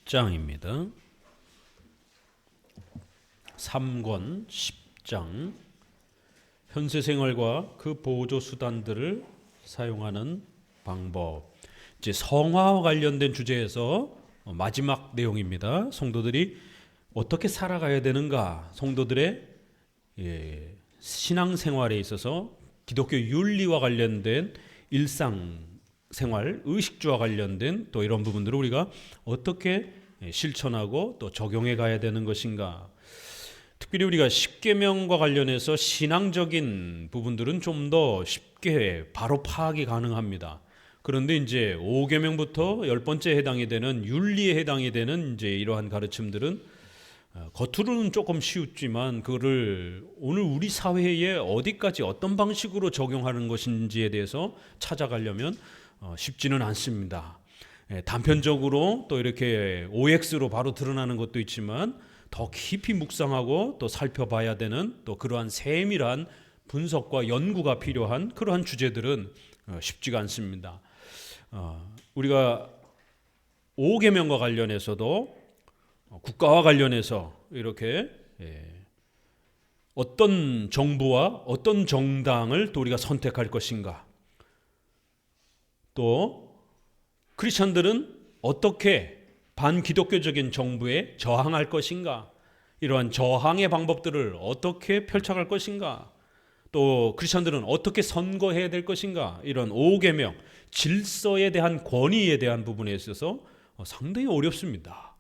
10장입니다. 3권 10장 현세 생활과 그 보조 수단들을 사용하는 방법. 이제 성화와 관련된 주제에서 마지막 내용입니다. 성도들이 어떻게 살아가야 되는가, 성도들의 신앙생활에 있어서 기독교 윤리와 관련된 일상생활, 의식주와 관련된 또 이런 부분들을 우리가 어떻게 실천하고 또 적용해 가야 되는 것인가. 특별히 우리가 십계명과 관련해서 신앙적인 부분들은 좀 더 쉽게 바로 파악이 가능합니다. 그런데 이제 5계명부터 10번째 해당이 되는 윤리에 해당이 되는 이제 이러한 가르침들은 겉으로는 조금 쉬웠지만 그거를 오늘 우리 사회에 어디까지 어떤 방식으로 적용하는 것인지에 대해서 찾아가려면 쉽지는 않습니다. 단편적으로 또 이렇게 OX로 바로 드러나는 것도 있지만 더 깊이 묵상하고 또 살펴봐야 되는 또 그러한 세밀한 분석과 연구가 필요한 그러한 주제들은 쉽지가 않습니다. 우리가 5계명과 관련해서도 국가와 관련해서 이렇게 어떤 정부와 어떤 정당을 또 우리가 선택할 것인가, 또 크리스천들은 어떻게 반기독교적인 정부에 저항할 것인가, 이러한 저항의 방법들을 어떻게 펼쳐갈 것인가, 또 크리스천들은 어떻게 선거해야 될 것인가, 이런 5계명 질서에 대한 권위에 대한 부분에 있어서 상당히 어렵습니다.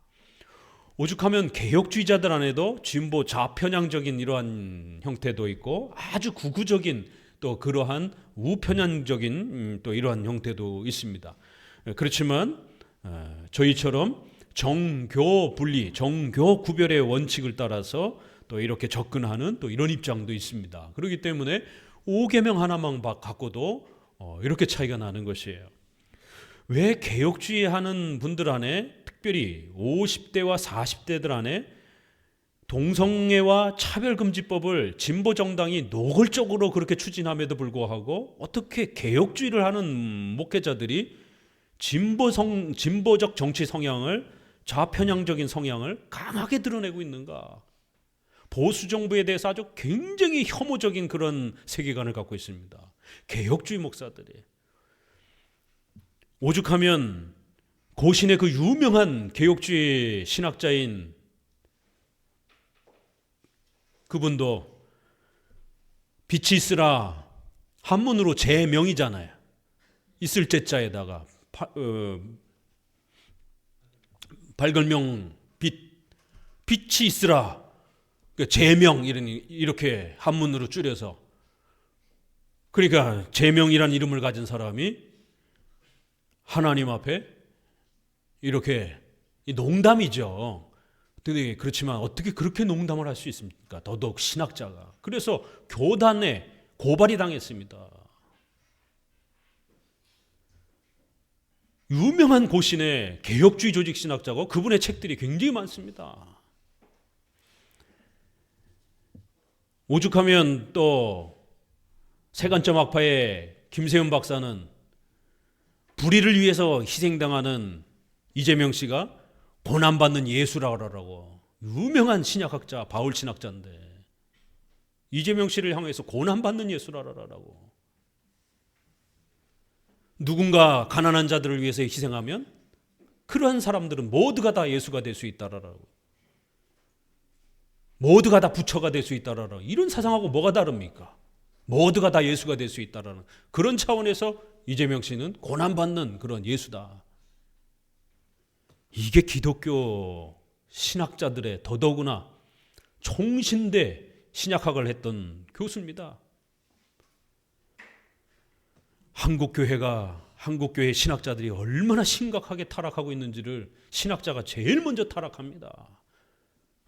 오죽하면 개혁주의자들 안에도 진보 좌편향적인 이러한 형태도 있고 아주 극우적인 또 그러한 우편향적인 또 이러한 형태도 있습니다. 그렇지만 저희처럼 정교 분리, 정교 구별의 원칙을 따라서 또 이렇게 접근하는 또 이런 입장도 있습니다. 그렇기 때문에 5계명 하나만 갖고도 이렇게 차이가 나는 것이에요. 왜 개혁주의 하는 분들 안에, 특별히 50대와 40대들 안에 동성애와 차별금지법을 진보정당이 노골적으로 그렇게 추진함에도 불구하고 어떻게 개혁주의를 하는 목회자들이 진보적 정치 성향을, 좌편향적인 성향을 강하게 드러내고 있는가? 보수 정부에 대해서 아주 굉장히 혐오적인 그런 세계관을 갖고 있습니다. 개혁주의 목사들이. 오죽하면 고신의 그 유명한 개혁주의 신학자인 그분도 빛이 있으라, 한문으로 제명이잖아요. 있을 제자에다가 발걸명 빛이 있으라, 제명, 이렇게 한문으로 줄여서. 그러니까 제명이란 이름을 가진 사람이 하나님 앞에 이렇게, 농담이죠. 그렇지만 어떻게 그렇게 농담을 할 수 있습니까? 더더욱 신학자가. 그래서 교단에 고발이 당했습니다. 유명한 고신의 개혁주의 조직 신학자고 그분의 책들이 굉장히 많습니다. 오죽하면 또 세간점 학파의 김세훈 박사는 불의를 위해서 희생당하는 이재명 씨가 고난받는 예수라고, 유명한 신약학자, 바울 신학자인데 이재명 씨를 향해서 고난받는 예수라고. 누군가 가난한 자들을 위해서 희생하면 그러한 사람들은 모두가 다 예수가 될 수 있다라고, 모두가 다 부처가 될 수 있다라고. 이런 사상하고 뭐가 다릅니까? 모두가 다 예수가 될 수 있다라는 그런 차원에서 이재명 씨는 고난받는 그런 예수다. 이게 기독교 신학자들의, 더더구나 총신대 신약학을 했던 교수입니다. 한국교회 신학자들이 얼마나 심각하게 타락하고 있는지를 신학자가 제일 먼저 타락합니다.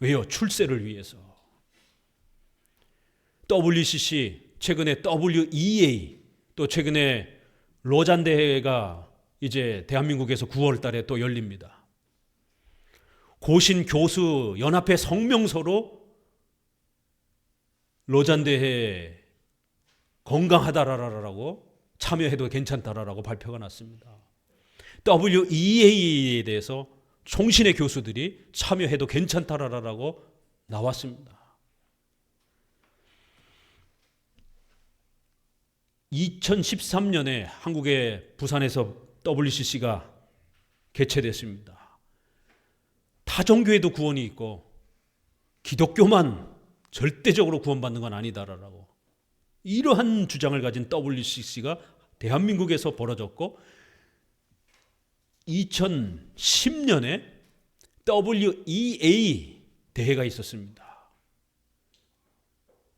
왜요? 출세를 위해서. WCC, 최근에 WEA, 또 최근에 로잔 대회가 이제 대한민국에서 9월 달에 또 열립니다. 고신 교수 연합회 성명서로 로잔 대회에 건강하다라고 참여해도 괜찮다라고 발표가 났습니다. WEA에 대해서 총신의 교수들이 참여해도 괜찮다라고 나왔습니다. 2013년에 한국의 부산에서 WCC가 개최됐습니다. 타종교에도 구원이 있고 기독교만 절대적으로 구원받는 건 아니다라고 이러한 주장을 가진 WCC가 대한민국에서 벌어졌고 2010년에 WEA 대회가 있었습니다.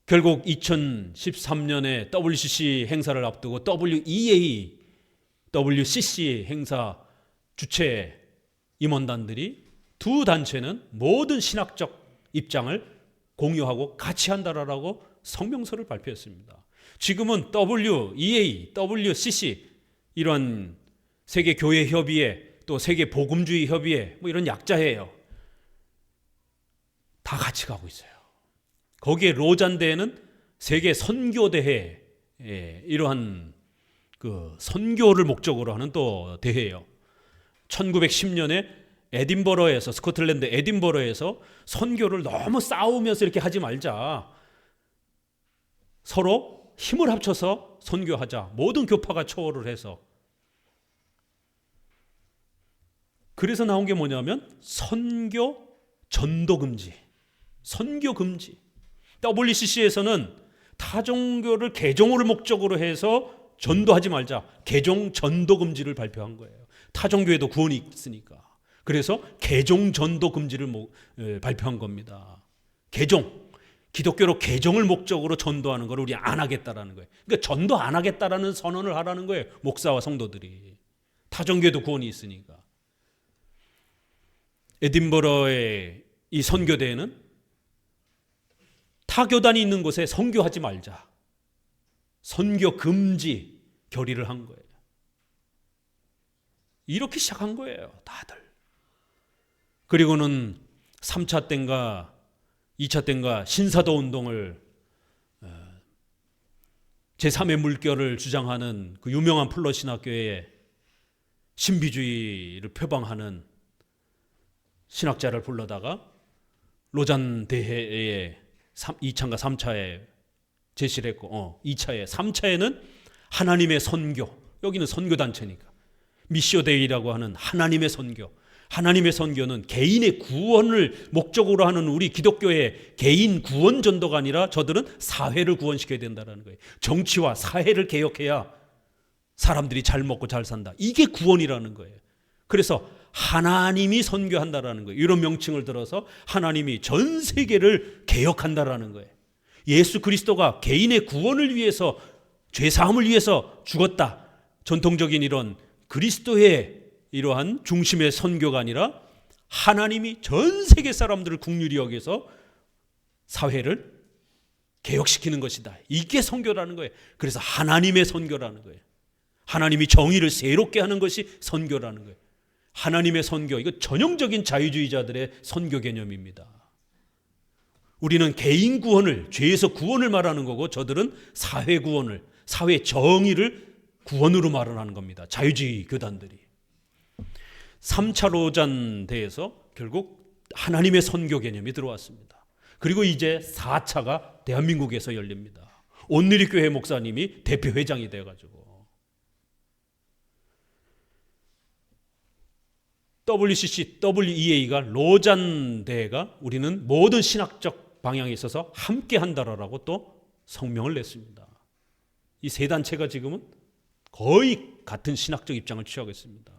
결국 2013년에 WCC 행사를 앞두고 WEA, WCC 행사 주최 임원단들이 두 단체는 모든 신학적 입장을 공유하고 같이 한다라고 성명서를 발표했습니다. 지금은 WEA, WCC 이런 세계 교회 협의회 또 세계 복음주의 협의회 뭐 이런 약자예요. 다 같이 가고 있어요. 거기에 로잔 대회는 세계 선교 대회 이러한 그 선교를 목적으로 하는 또 대회예요. 1910년에 에딘버러에서 스코틀랜드 에딘버러에서 선교를 너무 싸우면서 이렇게 하지 말자. 서로 힘을 합쳐서 선교하자. 모든 교파가 초월을 해서. 그래서 나온 게 뭐냐면 선교 전도 금지. 선교 금지. WCC에서는 타종교를 개종을 목적으로 해서 전도하지 말자. 개종 전도 금지를 발표한 거예요. 타종교에도 구원이 있으니까. 그래서 개종 전도 금지를 발표한 겁니다. 개종. 기독교로 개종을 목적으로 전도하는 걸 우리 안 하겠다라는 거예요. 그러니까 전도 안 하겠다라는 선언을 하라는 거예요. 목사와 성도들이. 타종교에도 구원이 있으니까. 에딘버러의 이 선교대회는 타교단이 있는 곳에 선교하지 말자. 선교 금지 결의를 한 거예요. 이렇게 시작한 거예요. 다들. 그리고는 3차 때인가 2차 때인가 신사도 운동을 제3의 물결을 주장하는 그 유명한 플러신학교의 신비주의를 표방하는 신학자를 불러다가 로잔 대회에 2차인가 3차에 제시를 했고 2차에 3차에는 하나님의 선교, 여기는 선교단체니까 미시오데이라고 하는 하나님의 선교. 하나님의 선교는 개인의 구원을 목적으로 하는 우리 기독교의 개인 구원 전도가 아니라 저들은 사회를 구원시켜야 된다는 거예요. 정치와 사회를 개혁해야 사람들이 잘 먹고 잘 산다. 이게 구원이라는 거예요. 그래서 하나님이 선교한다라는 거예요. 이런 명칭을 들어서 하나님이 전 세계를 개혁한다라는 거예요. 예수 그리스도가 개인의 구원을 위해서 죄사함을 위해서 죽었다. 전통적인 이런 그리스도의 이러한 중심의 선교가 아니라 하나님이 전 세계 사람들을 긍휼히 여겨서 사회를 개혁시키는 것이다. 이게 선교라는 거예요. 그래서 하나님의 선교라는 거예요. 하나님이 정의를 새롭게 하는 것이 선교라는 거예요. 하나님의 선교, 이거 전형적인 자유주의자들의 선교 개념입니다. 우리는 개인 구원을, 죄에서 구원을 말하는 거고 저들은 사회 구원을, 사회 정의를 구원으로 말하는 겁니다. 자유주의 교단들이. 3차 로잔 대회에서 결국 하나님의 선교 개념이 들어왔습니다. 그리고 이제 4차가 대한민국에서 열립니다. 온누리교회 목사님이 대표회장이 돼가지고 WCC, WEA가 로잔 대회가 우리는 모든 신학적 방향에 있어서 함께 한다라고 또 성명을 냈습니다. 이 세 단체가 지금은 거의 같은 신학적 입장을 취하고 있습니다.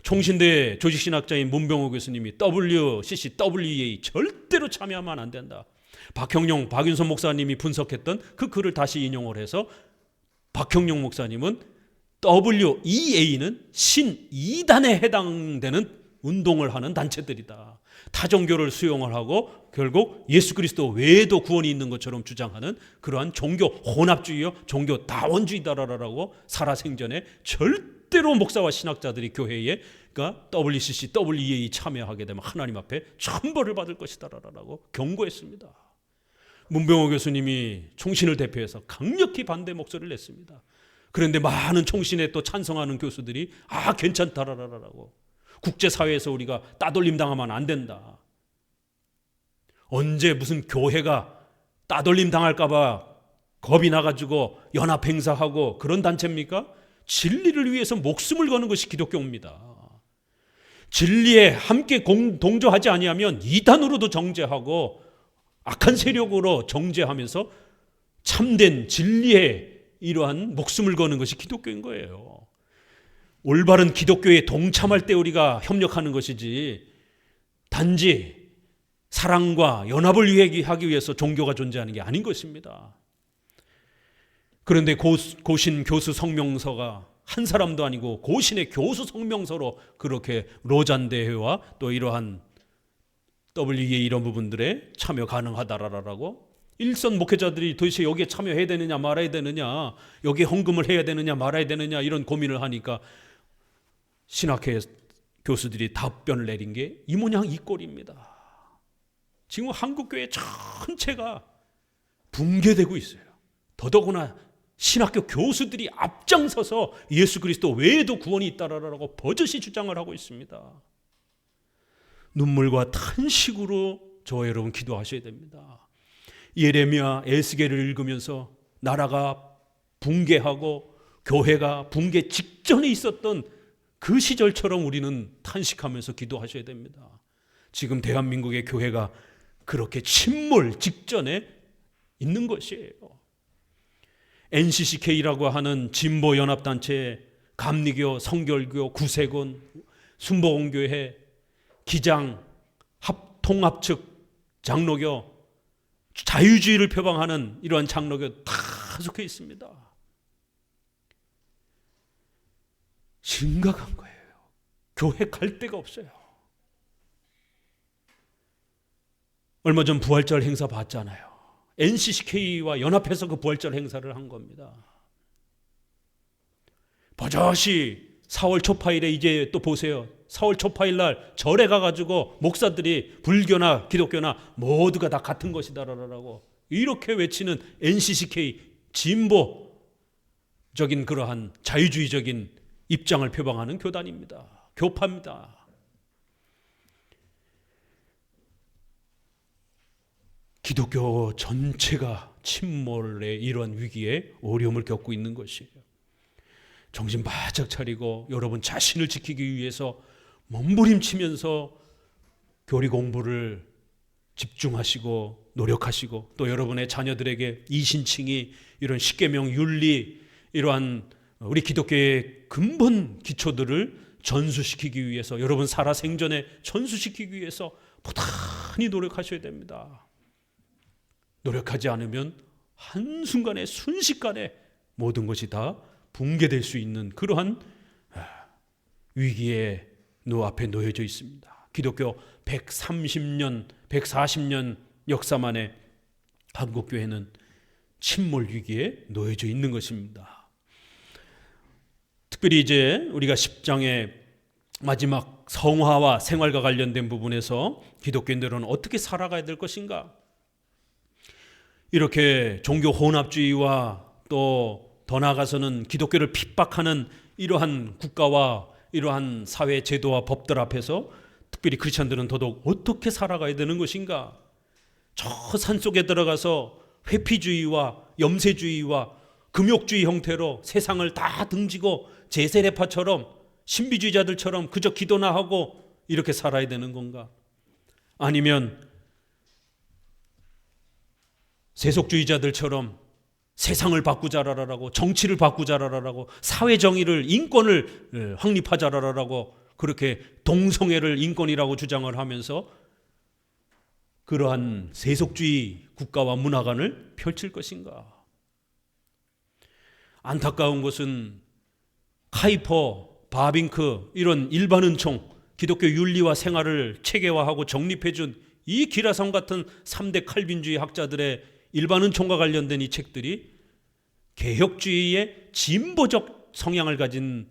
총신대 조직신학자인 문병호 교수님이 WCC, WEA 절대로 참여하면 안 된다. 박형룡, 박윤선 목사님이 분석했던 그 글을 다시 인용을 해서 박형룡 목사님은 WEA는 신2단에 해당되는 운동을 하는 단체들이다. 타종교를 수용을 하고 결국 예수 그리스도 외에도 구원이 있는 것처럼 주장하는 그러한 종교 혼합주의요, 종교 다원주의다라고 살아생전에 절대로 목사와 신학자들이 교회에 그러니까 WCC, WEA 참여하게 되면 하나님 앞에 천벌을 받을 것이다라고 경고했습니다. 문병호 교수님이 총신을 대표해서 강력히 반대 목소리를 냈습니다. 그런데 많은 총신에 또 찬성하는 교수들이 괜찮다라고 국제사회에서 우리가 따돌림 당하면 안 된다. 언제 무슨 교회가 따돌림 당할까 봐 겁이 나가지고 연합행사하고 그런 단체입니까? 진리를 위해서 목숨을 거는 것이 기독교입니다. 진리에 함께 동조하지 아니하면 이단으로도 정죄하고 악한 세력으로 정죄하면서 참된 진리에 이러한 목숨을 거는 것이 기독교인 거예요. 올바른 기독교에 동참할 때 우리가 협력하는 것이지 단지 사랑과 연합을 하기 위해서 종교가 존재하는 게 아닌 것입니다. 그런데 고신 교수 성명서가 한 사람도 아니고 고신의 교수 성명서로 그렇게 로잔 대회와 또 이러한 WEA 이런 부분들에 참여 가능하다라고 일선 목회자들이 도대체 여기에 참여해야 되느냐 말아야 되느냐, 여기에 헌금을 해야 되느냐 말아야 되느냐 이런 고민을 하니까 신학회 교수들이 답변을 내린 게 이 모양 이 꼴입니다. 지금 한국교회 전체가 붕괴되고 있어요. 더더구나 신학교 교수들이 앞장서서 예수 그리스도 외에도 구원이 있다라고 버젓이 주장을 하고 있습니다. 눈물과 탄식으로 저와 여러분 기도하셔야 됩니다. 예레미야 에스겔을 읽으면서 나라가 붕괴하고 교회가 붕괴 직전에 있었던 그 시절처럼 우리는 탄식하면서 기도하셔야 됩니다. 지금 대한민국의 교회가 그렇게 침몰 직전에 있는 것이에요. NCCK라고 하는 진보연합단체, 감리교, 성결교, 구세군, 순복음교회, 기장, 통합측, 장로교, 자유주의를 표방하는 이러한 장로교 다 속해 있습니다. 심각한 거예요. 교회 갈 데가 없어요. 얼마 전 부활절 행사 봤잖아요. NCCK와 연합해서 그 부활절 행사를 한 겁니다. 버젓이 4월 초파일에 이제 또 보세요. 4월 초파일 날 절에 가가지고 목사들이 불교나 기독교나 모두가 다 같은 것이다라고 이렇게 외치는 NCCK 진보적인 그러한 자유주의적인 입장을 표방하는 교단입니다. 교파입니다. 기독교 전체가 침몰의 이러한 위기에 어려움을 겪고 있는 것이에요. 정신 바짝 차리고 여러분 자신을 지키기 위해서 몸부림치면서 교리 공부를 집중하시고 노력하시고 또 여러분의 자녀들에게 이신칭의 이런 십계명 윤리 이러한 우리 기독교의 근본 기초들을 전수시키기 위해서 여러분 살아생전에 전수시키기 위해서 부단히 노력하셔야 됩니다. 노력하지 않으면 한순간에 순식간에 모든 것이 다 붕괴될 수 있는 그러한 위기의 눈앞에 놓여져 있습니다. 기독교 130년, 140년 역사만에 한국교회는 침몰 위기에 놓여져 있는 것입니다. 특별히 이제 우리가 10장의 마지막 성화와 생활과 관련된 부분에서 기독교인들은 어떻게 살아가야 될 것인가? 이렇게 종교 혼합주의와 또 더 나아가서는 기독교를 핍박하는 이러한 국가와 이러한 사회 제도와 법들 앞에서 특별히 크리스천들은 더더욱 어떻게 살아가야 되는 것인가? 저 산속에 들어가서 회피주의와 염세주의와 금욕주의 형태로 세상을 다 등지고 제세례파처럼 신비주의자들처럼 그저 기도나 하고 이렇게 살아야 되는 건가? 아니면 세속주의자들처럼 세상을 바꾸자라라고 정치를 바꾸자라라고 사회정의를 인권을 확립하자라라고 그렇게 동성애를 인권이라고 주장을 하면서 그러한 세속주의 국가와 문화관을 펼칠 것인가? 안타까운 것은 카이퍼, 바빙크 이런 일반 은총 기독교 윤리와 생활을 체계화하고 정립해준 이 기라성 같은 3대 칼빈주의 학자들의 일반 은총과 관련된 이 책들이 개혁주의의 진보적 성향을 가진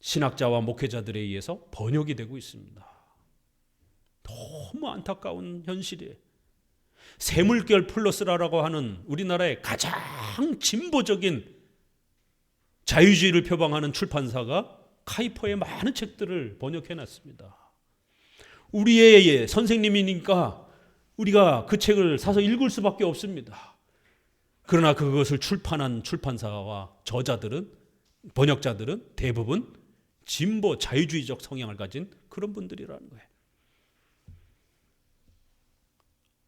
신학자와 목회자들에 의해서 번역이 되고 있습니다. 너무 안타까운 현실이에요. 세물결 플러스라고 하는 우리나라의 가장 진보적인 자유주의를 표방하는 출판사가 카이퍼의 많은 책들을 번역해 놨습니다. 우리의 선생님이니까 우리가 그 책을 사서 읽을 수밖에 없습니다. 그러나 그것을 출판한 출판사와 저자들은, 번역자들은 대부분 진보 자유주의적 성향을 가진 그런 분들이라는 거예요.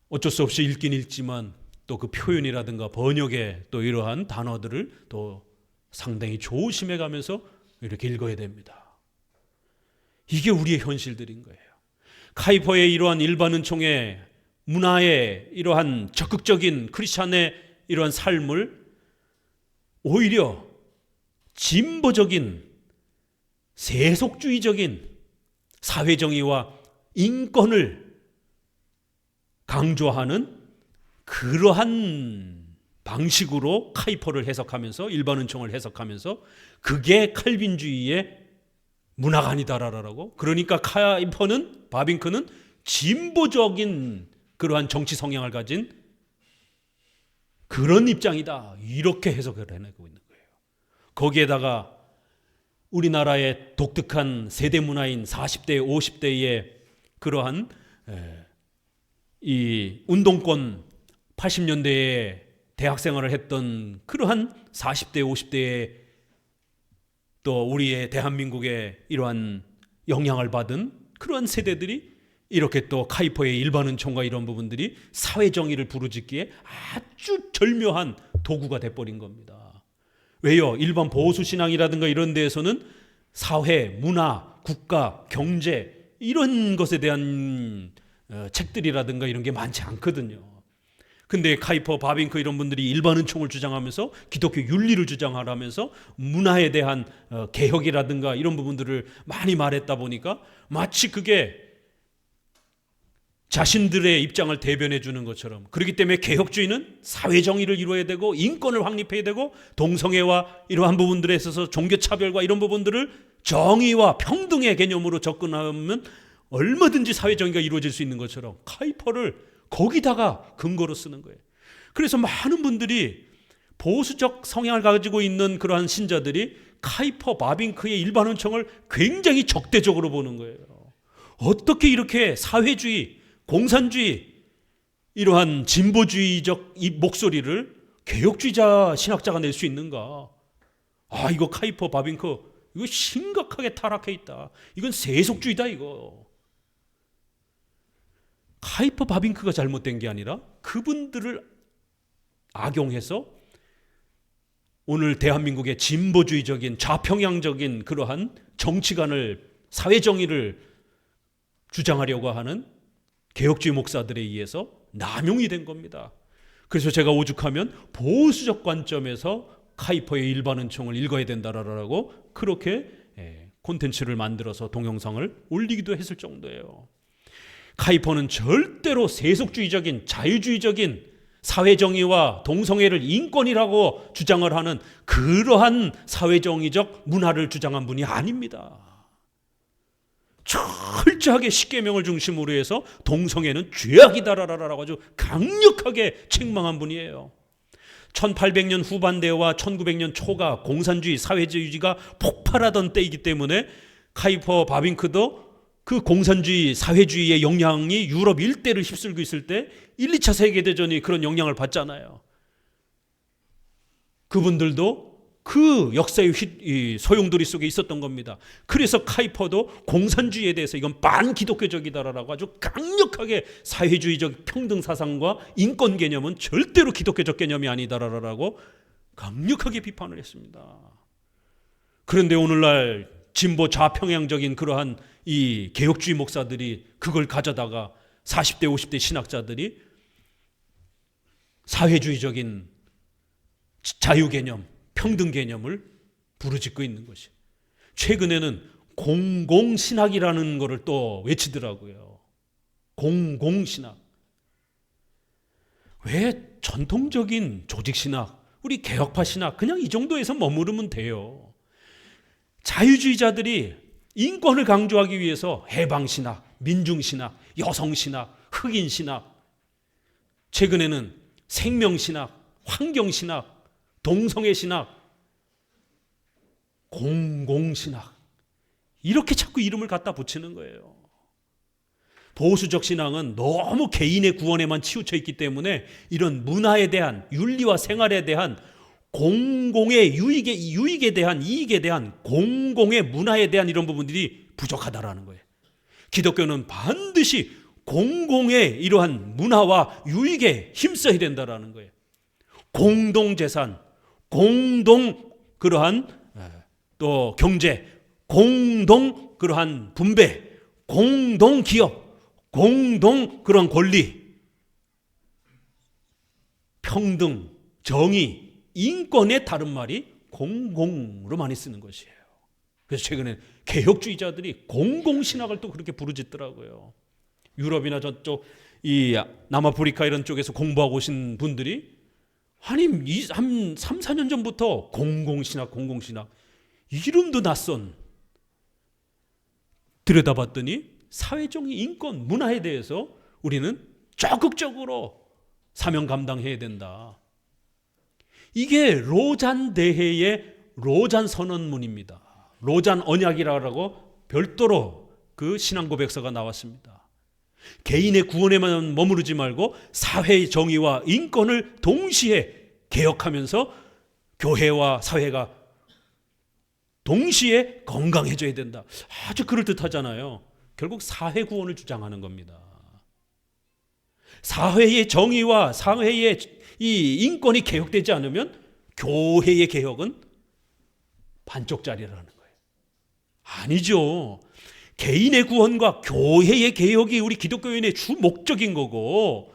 어쩔 수 없이 읽긴 읽지만 또 그 표현이라든가 번역의 또 이러한 단어들을 또 상당히 조심해 가면서 이렇게 읽어야 됩니다. 이게 우리의 현실들인 거예요. 카이퍼의 이러한 일반 은총의 문화의 이러한 적극적인 크리스찬의 이러한 삶을 오히려 진보적인 세속주의적인 사회정의와 인권을 강조하는 그러한 방식으로 카이퍼를 해석하면서, 일반 은총을 해석하면서 그게 칼빈주의의 문화가 아니다라고. 그러니까 바빙크는 진보적인 그러한 정치 성향을 가진 그런 입장이다, 이렇게 해석을 해내고 있는 거예요. 거기에다가 우리나라의 독특한 세대 문화인 40대, 50대의 그러한 이 운동권 80년대에 대학생활을 했던 그러한 40대, 50대의 또 우리의 대한민국의 이러한 영향을 받은 그러한 세대들이 이렇게 또 카이퍼의 일반 은총과 이런 부분들이 사회정의를 부르짖기에 아주 절묘한 도구가 돼버린 겁니다. 왜요? 일반 보수신앙이라든가 이런 데에서는 사회, 문화, 국가, 경제 이런 것에 대한 책들이라든가 이런 게 많지 않거든요. 근데 카이퍼, 바빙크 이런 분들이 일반 은총을 주장하면서 기독교 윤리를 주장하면서 문화에 대한 개혁이라든가 이런 부분들을 많이 말했다 보니까 마치 그게 자신들의 입장을 대변해 주는 것처럼, 그렇기 때문에 개혁주의는 사회정의를 이루어야 되고 인권을 확립해야 되고 동성애와 이러한 부분들에 있어서 종교차별과 이런 부분들을 정의와 평등의 개념으로 접근하면 얼마든지 사회정의가 이루어질 수 있는 것처럼 카이퍼를 거기다가 근거로 쓰는 거예요. 그래서 많은 분들이 보수적 성향을 가지고 있는 그러한 신자들이 카이퍼, 바빙크의 일반 은총을 굉장히 적대적으로 보는 거예요. 어떻게 이렇게 사회주의, 공산주의, 이러한 진보주의적 이 목소리를 개혁주의자 신학자가 낼 수 있는가? 이거 카이퍼, 바빙크 이거 심각하게 타락해 있다. 이건 세속주의다 이거. 카이퍼, 바빙크가 잘못된 게 아니라 그분들을 악용해서 오늘 대한민국의 진보주의적인 좌평양적인 그러한 정치관을, 사회정의를 주장하려고 하는 개혁주의 목사들에 의해서 남용이 된 겁니다. 그래서 제가 오죽하면 보수적 관점에서 카이퍼의 일반 은총을 읽어야 된다라고 그렇게 콘텐츠를 만들어서 동영상을 올리기도 했을 정도예요. 카이퍼는 절대로 세속주의적인 자유주의적인 사회정의와 동성애를 인권이라고 주장을 하는 그러한 사회정의적 문화를 주장한 분이 아닙니다. 철저하게 십계명을 중심으로 해서 동성애는 죄악이다라고 아주 강력하게 책망한 분이에요. 1800년 후반대와 1900년 초가 공산주의, 사회주의가 폭발하던 때이기 때문에 카이퍼, 바빙크도 그 공산주의, 사회주의의 영향이 유럽 일대를 휩쓸고 있을 때 1, 2차 세계대전이 그런 영향을 받잖아요. 그분들도 그 역사의 소용돌이 속에 있었던 겁니다. 그래서 카이퍼도 공산주의에 대해서 이건 반기독교적이다라고 아주 강력하게 사회주의적 평등 사상과 인권 개념은 절대로 기독교적 개념이 아니다라고 강력하게 비판을 했습니다. 그런데 오늘날 진보 좌평양적인 그러한 이 개혁주의 목사들이 그걸 가져다가 40대 50대 신학자들이 사회주의적인 자유 개념, 평등 개념을 부르짖고 있는 것이. 최근에는 공공신학이라는 것을 또 외치더라고요. 공공신학. 왜 전통적인 조직신학, 우리 개혁파 신학 그냥 이 정도에서 머무르면 돼요. 자유주의자들이 인권을 강조하기 위해서 해방신학, 민중신학, 여성신학, 흑인신학, 최근에는 생명신학, 환경신학, 동성애신학, 공공신학 이렇게 자꾸 이름을 갖다 붙이는 거예요. 보수적 신앙은 너무 개인의 구원에만 치우쳐 있기 때문에 이런 문화에 대한, 윤리와 생활에 대한 공공의 유익에 대한, 이익에 대한 공공의 문화에 대한 이런 부분들이 부족하다라는 거예요. 기독교는 반드시 공공의 이러한 문화와 유익에 힘써야 된다라는 거예요. 공동재산, 공동 그러한 또 경제, 공동 그러한 분배, 공동 기업, 공동 그러한 권리, 평등, 정의, 인권의 다른 말이 공공으로 많이 쓰는 것이에요. 그래서 최근에 개혁주의자들이 공공신학을 또 그렇게 부르짖더라고요. 유럽이나 저쪽 이 남아프리카 이런 쪽에서 공부하고 오신 분들이 아니 한 3, 4년 전부터 공공신학 이름도 낯선, 들여다봤더니 사회적인 인권, 문화에 대해서 우리는 적극적으로 사명 감당해야 된다. 이게 로잔 대회의 로잔 선언문입니다. 로잔 언약이라고 별도로 그 신앙고백서가 나왔습니다. 개인의 구원에만 머무르지 말고 사회의 정의와 인권을 동시에 개혁하면서 교회와 사회가 동시에 건강해져야 된다. 아주 그럴듯하잖아요. 결국 사회 구원을 주장하는 겁니다. 사회의 정의와 사회의 이 인권이 개혁되지 않으면 교회의 개혁은 반쪽짜리라는 거예요. 아니죠. 개인의 구원과 교회의 개혁이 우리 기독교인의 주 목적인 거고,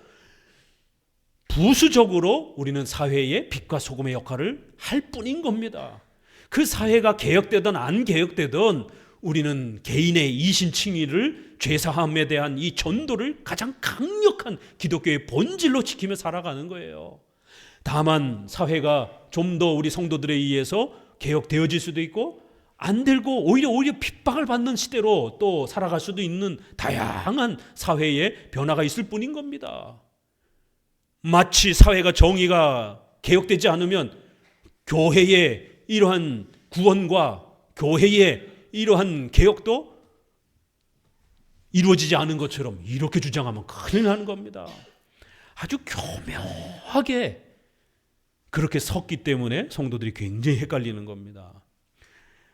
부수적으로 우리는 사회의 빛과 소금의 역할을 할 뿐인 겁니다. 그 사회가 개혁되든 안 개혁되든 우리는 개인의 이신칭의를, 죄사함에 대한 이 전도를 가장 강력한 기독교의 본질로 지키며 살아가는 거예요. 다만 사회가 좀 더 우리 성도들에 의해서 개혁되어질 수도 있고 안 되고 오히려 핍박을 받는 시대로 또 살아갈 수도 있는 다양한 사회의 변화가 있을 뿐인 겁니다. 마치 사회가 정의가 개혁되지 않으면 교회의 이러한 구원과 교회의 이러한 개혁도 이루어지지 않은 것처럼 이렇게 주장하면 큰일 나는 겁니다. 아주 교묘하게 그렇게 섰기 때문에 성도들이 굉장히 헷갈리는 겁니다.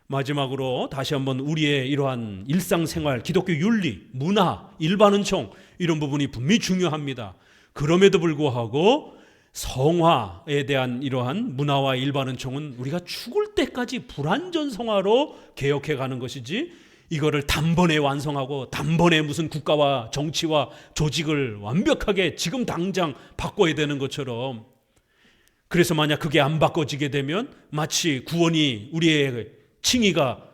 마지막으로 다시 한번 우리의 이러한 일상생활, 기독교 윤리, 문화, 일반은총 이런 부분이 분명히 중요합니다. 그럼에도 불구하고 성화에 대한 이러한 문화와 일반은총은 우리가 죽을 때까지 불완전성화로 개혁해 가는 것이지, 이거를 단번에 완성하고 단번에 무슨 국가와 정치와 조직을 완벽하게 지금 당장 바꿔야 되는 것처럼, 그래서 만약 그게 안 바꿔지게 되면 마치 구원이, 우리의 칭의가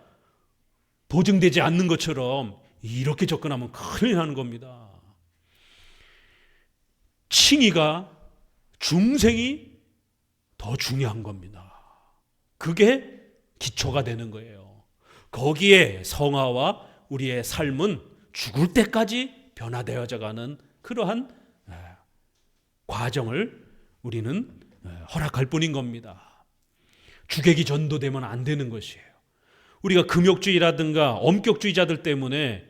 보증되지 않는 것처럼 이렇게 접근하면 큰일 나는 겁니다. 칭의가, 중생이 더 중요한 겁니다. 그게 기초가 되는 거예요. 거기에 성화와 우리의 삶은 죽을 때까지 변화되어져 가는 그러한 과정을 우리는 허락할 뿐인 겁니다. 주객이 전도되면 안 되는 것이에요. 우리가 금욕주의라든가 엄격주의자들 때문에,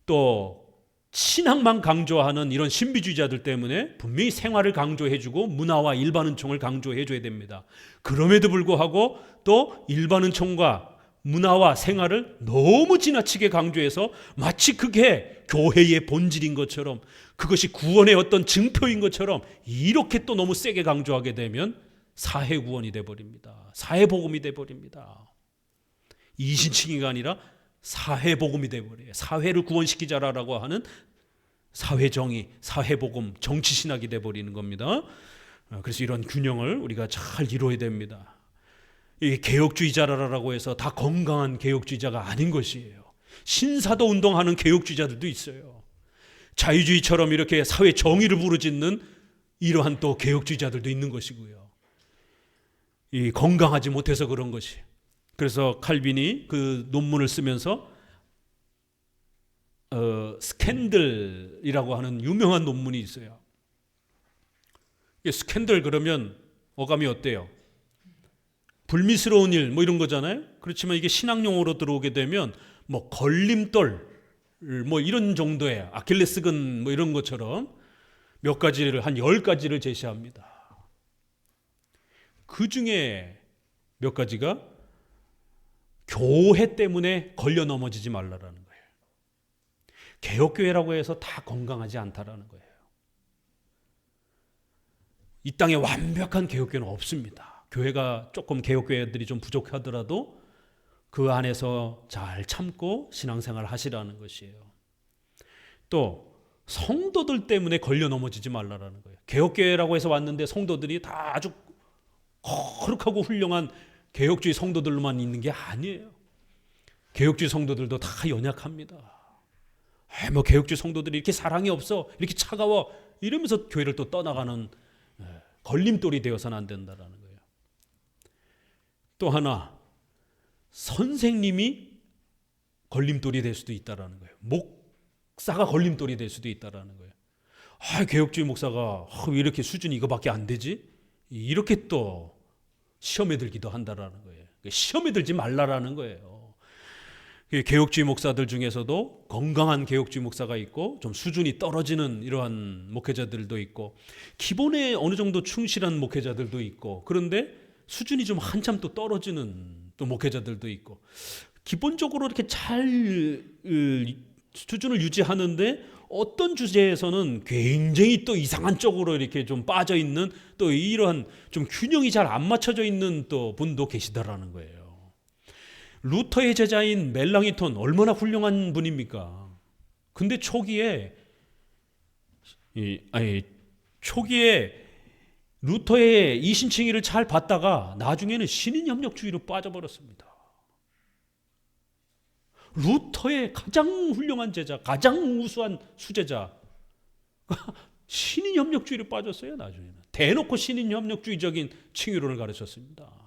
또 신앙만 강조하는 이런 신비주의자들 때문에 분명히 생활을 강조해주고 문화와 일반은총을 강조해줘야 됩니다. 그럼에도 불구하고 또 일반은총과 문화와 생활을 너무 지나치게 강조해서 마치 그게 교회의 본질인 것처럼, 그것이 구원의 어떤 증표인 것처럼 이렇게 또 너무 세게 강조하게 되면 사회구원이 돼버립니다. 사회복음이 돼버립니다. 이신칭의가 아니라 사회복음이 돼버려요. 사회를 구원시키자라고 하는 사회정의, 사회복음, 정치신학이 돼버리는 겁니다. 그래서 이런 균형을 우리가 잘 이루어야 됩니다. 이 개혁주의자라고 해서 다 건강한 개혁주의자가 아닌 것이에요. 신사도 운동하는 개혁주의자들도 있어요. 자유주의처럼 이렇게 사회 정의를 부르짖는 이러한 또 개혁주의자들도 있는 것이고요. 이 건강하지 못해서 그런 것이. 그래서 칼빈이 그 논문을 쓰면서 스캔들이라고 하는 유명한 논문이 있어요. 스캔들 그러면 어감이 어때요? 불미스러운 일 뭐 이런 거잖아요. 그렇지만 이게 신학용어로 들어오게 되면 뭐 걸림돌 뭐 이런 정도의 아킬레스건 뭐 이런 것처럼 몇 가지를 한 10가지를 제시합니다. 그 중에 몇 가지가 교회 때문에 걸려 넘어지지 말라라는 거예요. 개혁교회라고 해서 다 건강하지 않다라는 거예요. 이 땅에 완벽한 개혁교회는 없습니다. 교회가 조금 개혁교회들이 좀 부족하더라도 그 안에서 잘 참고 신앙생활을 하시라는 것이에요. 또 성도들 때문에 걸려 넘어지지 말라라는 거예요. 개혁교회라고 해서 왔는데 성도들이 다 아주 거룩하고 훌륭한 개혁주의 성도들로만 있는 게 아니에요. 개혁주의 성도들도 다 연약합니다. 뭐 개혁주의 성도들이 이렇게 사랑이 없어, 이렇게 차가워 이러면서 교회를 또 떠나가는 걸림돌이 되어서는 안 된다는 거예요. 또 하나, 선생님이 걸림돌이 될 수도 있다는 거예요. 목사가 걸림돌이 될 수도 있다는 거예요. 개혁주의 목사가 왜 이렇게 수준이 이거밖에 안 되지? 이렇게 또 시험에 들기도 한다라는 거예요. 시험에 들지 말라라는 거예요. 개혁주의 목사들 중에서도 건강한 개혁주의 목사가 있고 좀 수준이 떨어지는 이러한 목회자들도 있고 기본에 어느 정도 충실한 목회자들도 있고 그런데 수준이 좀 한참 또 떨어지는 또 목회자들도 있고 기본적으로 이렇게 잘 수준을 유지하는데 어떤 주제에서는 굉장히 또 이상한 쪽으로 이렇게 좀 빠져 있는 또 이러한 좀 균형이 잘 안 맞춰져 있는 또 분도 계시다라는 거예요. 루터의 제자인 멜랑이톤 얼마나 훌륭한 분입니까? 근데 초기에 루터의 이신칭의를 잘 받다가 나중에는 신인협력주의로 빠져버렸습니다. 루터의 가장 훌륭한 제자, 가장 우수한 수제자 신인협력주의로 빠졌어요. 나중에는 대놓고 신인협력주의적인 칭의론을 가르쳤습니다.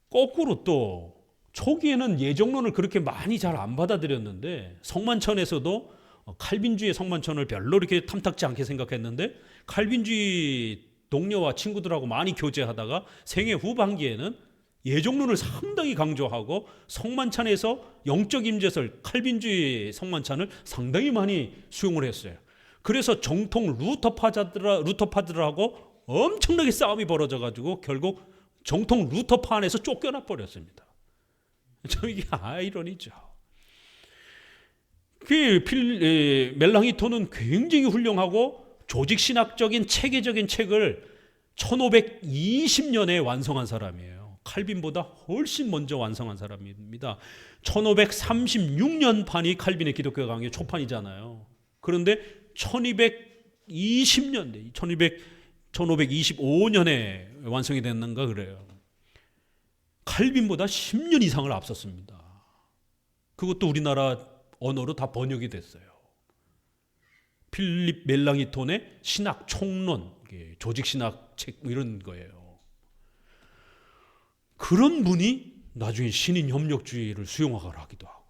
거꾸로 또 초기에는 예정론을 그렇게 많이 잘 안 받아들였는데 성만천에서도 칼빈주의 성만천을 별로 이렇게 탐탁지 않게 생각했는데 칼빈주의 동료와 친구들하고 많이 교제하다가 생애 후반기에는 예정론을 상당히 강조하고 성만찬에서 영적 임재설 칼빈주의 성만찬을 상당히 많이 수용을 했어요. 그래서 정통 루터파들하고 엄청나게 싸움이 벌어져가지고 결국 정통 루터파 안에서 쫓겨나 버렸습니다. 참 이게 아이러니죠. 멜랑이톤은 굉장히 훌륭하고 조직신학적인 체계적인 책을 1520년에 완성한 사람이에요. 칼빈보다 훨씬 먼저 완성한 사람입니다. 1536년판이 칼빈의 기독교 강의 초판이잖아요. 그런데 1220년대 1525년에 완성이 됐는가 그래요. 칼빈보다 10년 이상을 앞섰습니다. 그것도 우리나라 언어로 다 번역이 됐어요. 필립 멜랑이톤의 신학 총론, 조직신학 책 이런 거예요. 그런 분이 나중에 신인협력주의를 수용하기도 하고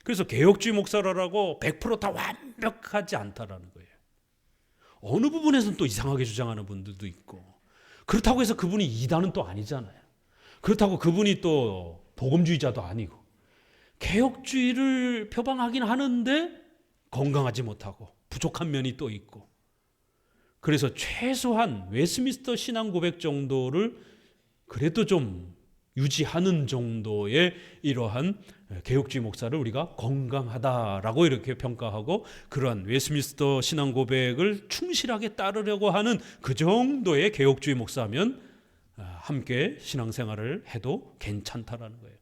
그래서 개혁주의 목사라고 100% 다 완벽하지 않다라는 거예요. 어느 부분에서는 또 이상하게 주장하는 분들도 있고 그렇다고 해서 그분이 이단은 또 아니잖아요. 그렇다고 그분이 또 복음주의자도 아니고 개혁주의를 표방하긴 하는데 건강하지 못하고 부족한 면이 또 있고 그래서 최소한 웨스민스터 신앙 고백 정도를 그래도 좀 유지하는 정도의 이러한 개혁주의 목사를 우리가 건강하다라고 이렇게 평가하고 그러한 웨스민스터 신앙 고백을 충실하게 따르려고 하는 그 정도의 개혁주의 목사면 함께 신앙생활을 해도 괜찮다라는 거예요.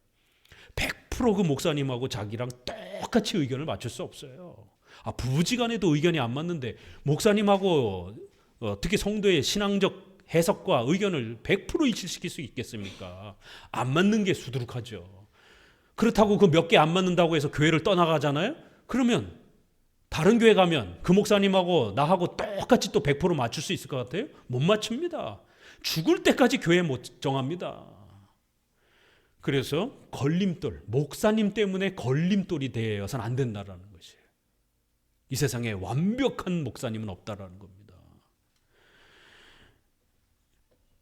100% 그 목사님하고 자기랑 똑같이 의견을 맞출 수 없어요. 부부지간에도 의견이 안 맞는데 목사님하고 특히 성도의 신앙적 해석과 의견을 100% 일치시킬 수 있겠습니까? 안 맞는 게 수두룩하죠. 그렇다고 그 몇 개 안 맞는다고 해서 교회를 떠나가잖아요? 그러면 다른 교회 가면 그 목사님하고 나하고 똑같이 또 100% 맞출 수 있을 것 같아요? 못 맞춥니다. 죽을 때까지 교회 못 정합니다. 그래서 걸림돌, 목사님 때문에 걸림돌이 되어서는 안 된다라는 것이에요. 이 세상에 완벽한 목사님은 없다라는 겁니다.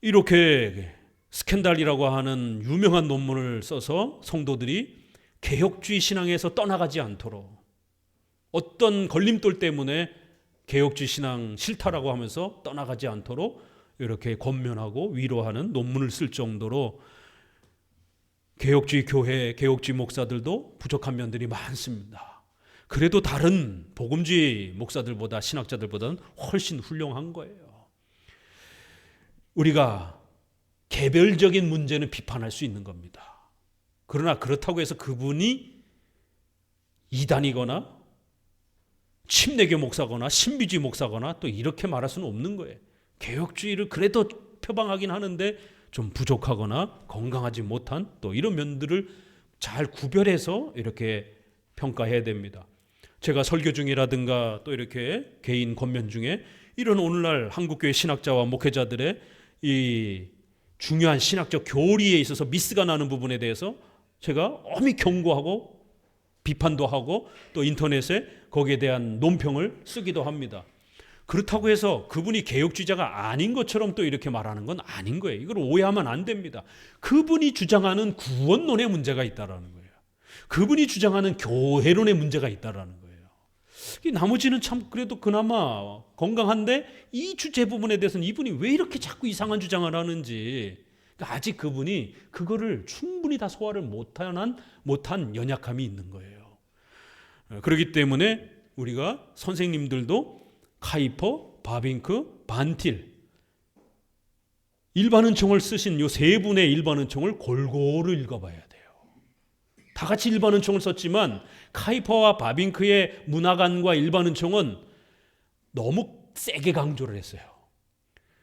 이렇게 스캔들이라고 하는 유명한 논문을 써서 성도들이 개혁주의 신앙에서 떠나가지 않도록, 어떤 걸림돌 때문에 개혁주의 신앙 싫다라고 하면서 떠나가지 않도록 이렇게 권면하고 위로하는 논문을 쓸 정도로 개혁주의 교회, 개혁주의 목사들도 부족한 면들이 많습니다. 그래도 다른 복음주의 목사들보다, 신학자들보다는 훨씬 훌륭한 거예요. 우리가 개별적인 문제는 비판할 수 있는 겁니다. 그러나 그렇다고 해서 그분이 이단이거나 침례교 목사거나 신비주의 목사거나 또 이렇게 말할 수는 없는 거예요. 개혁주의를 그래도 표방하긴 하는데 좀 부족하거나 건강하지 못한 또 이런 면들을 잘 구별해서 이렇게 평가해야 됩니다. 제가 설교 중이라든가 또 이렇게 개인 권면 중에 이런 오늘날 한국교회 신학자와 목회자들의 이 중요한 신학적 교리에 있어서 미스가 나는 부분에 대해서 제가 엄히 경고하고 비판도 하고 또 인터넷에 거기에 대한 논평을 쓰기도 합니다. 그렇다고 해서 그분이 개혁주의자가 아닌 것처럼 또 이렇게 말하는 건 아닌 거예요. 이걸 오해하면 안 됩니다. 그분이 주장하는 구원론의 문제가 있다라는 거예요. 그분이 주장하는 교회론의 문제가 있다라는 거예요. 나머지는 참 그래도 그나마 건강한데 이 주제 부분에 대해서는 이분이 왜 이렇게 자꾸 이상한 주장을 하는지, 그러니까 아직 그분이 그거를 충분히 다 소화를 못한 연약함이 있는 거예요. 그렇기 때문에 우리가 선생님들도 카이퍼, 바빙크, 반틸 일반은총을 쓰신 요 세 분의 일반은총을 골고루 읽어봐야 돼요. 다 같이 일반은총을 썼지만 카이퍼와 바빙크의 문화관과 일반은총은 너무 세게 강조를 했어요.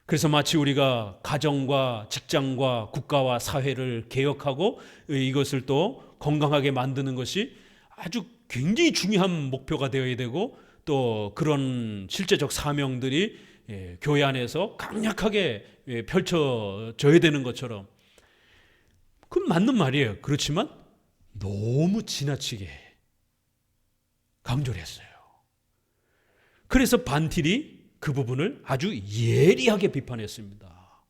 그래서 마치 우리가 가정과 직장과 국가와 사회를 개혁하고 이것을 또 건강하게 만드는 것이 아주 굉장히 중요한 목표가 되어야 되고 또 그런 실제적 사명들이 교회 안에서 강력하게 펼쳐져야 되는 것처럼, 그건 맞는 말이에요. 그렇지만 너무 지나치게 강조를 했어요. 그래서 반틸이 그 부분을 아주 예리하게 비판했습니다.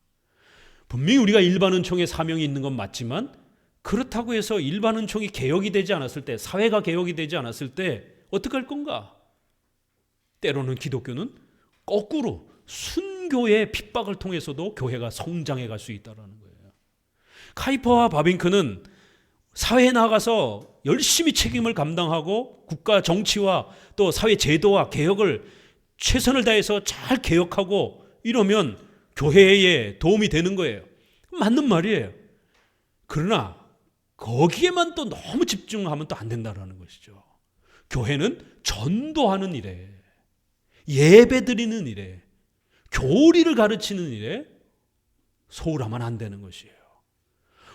분명히 우리가 일반은총의 사명이 있는 건 맞지만 그렇다고 해서 일반은총이 개혁이 되지 않았을 때, 사회가 개혁이 되지 않았을 때 어떻게 할 건가? 때로는 기독교는 거꾸로 순교의 핍박을 통해서도 교회가 성장해 갈 수 있다는 거예요. 카이퍼와 바빙크는 사회에 나가서 열심히 책임을 감당하고 국가 정치와 또 사회 제도와 개혁을 최선을 다해서 잘 개혁하고 이러면 교회에 도움이 되는 거예요. 맞는 말이에요. 그러나 거기에만 또 너무 집중하면 또 안 된다는 것이죠. 교회는 전도하는 일에, 예배 드리는 일에, 교리를 가르치는 일에 소홀하면 안 되는 것이에요.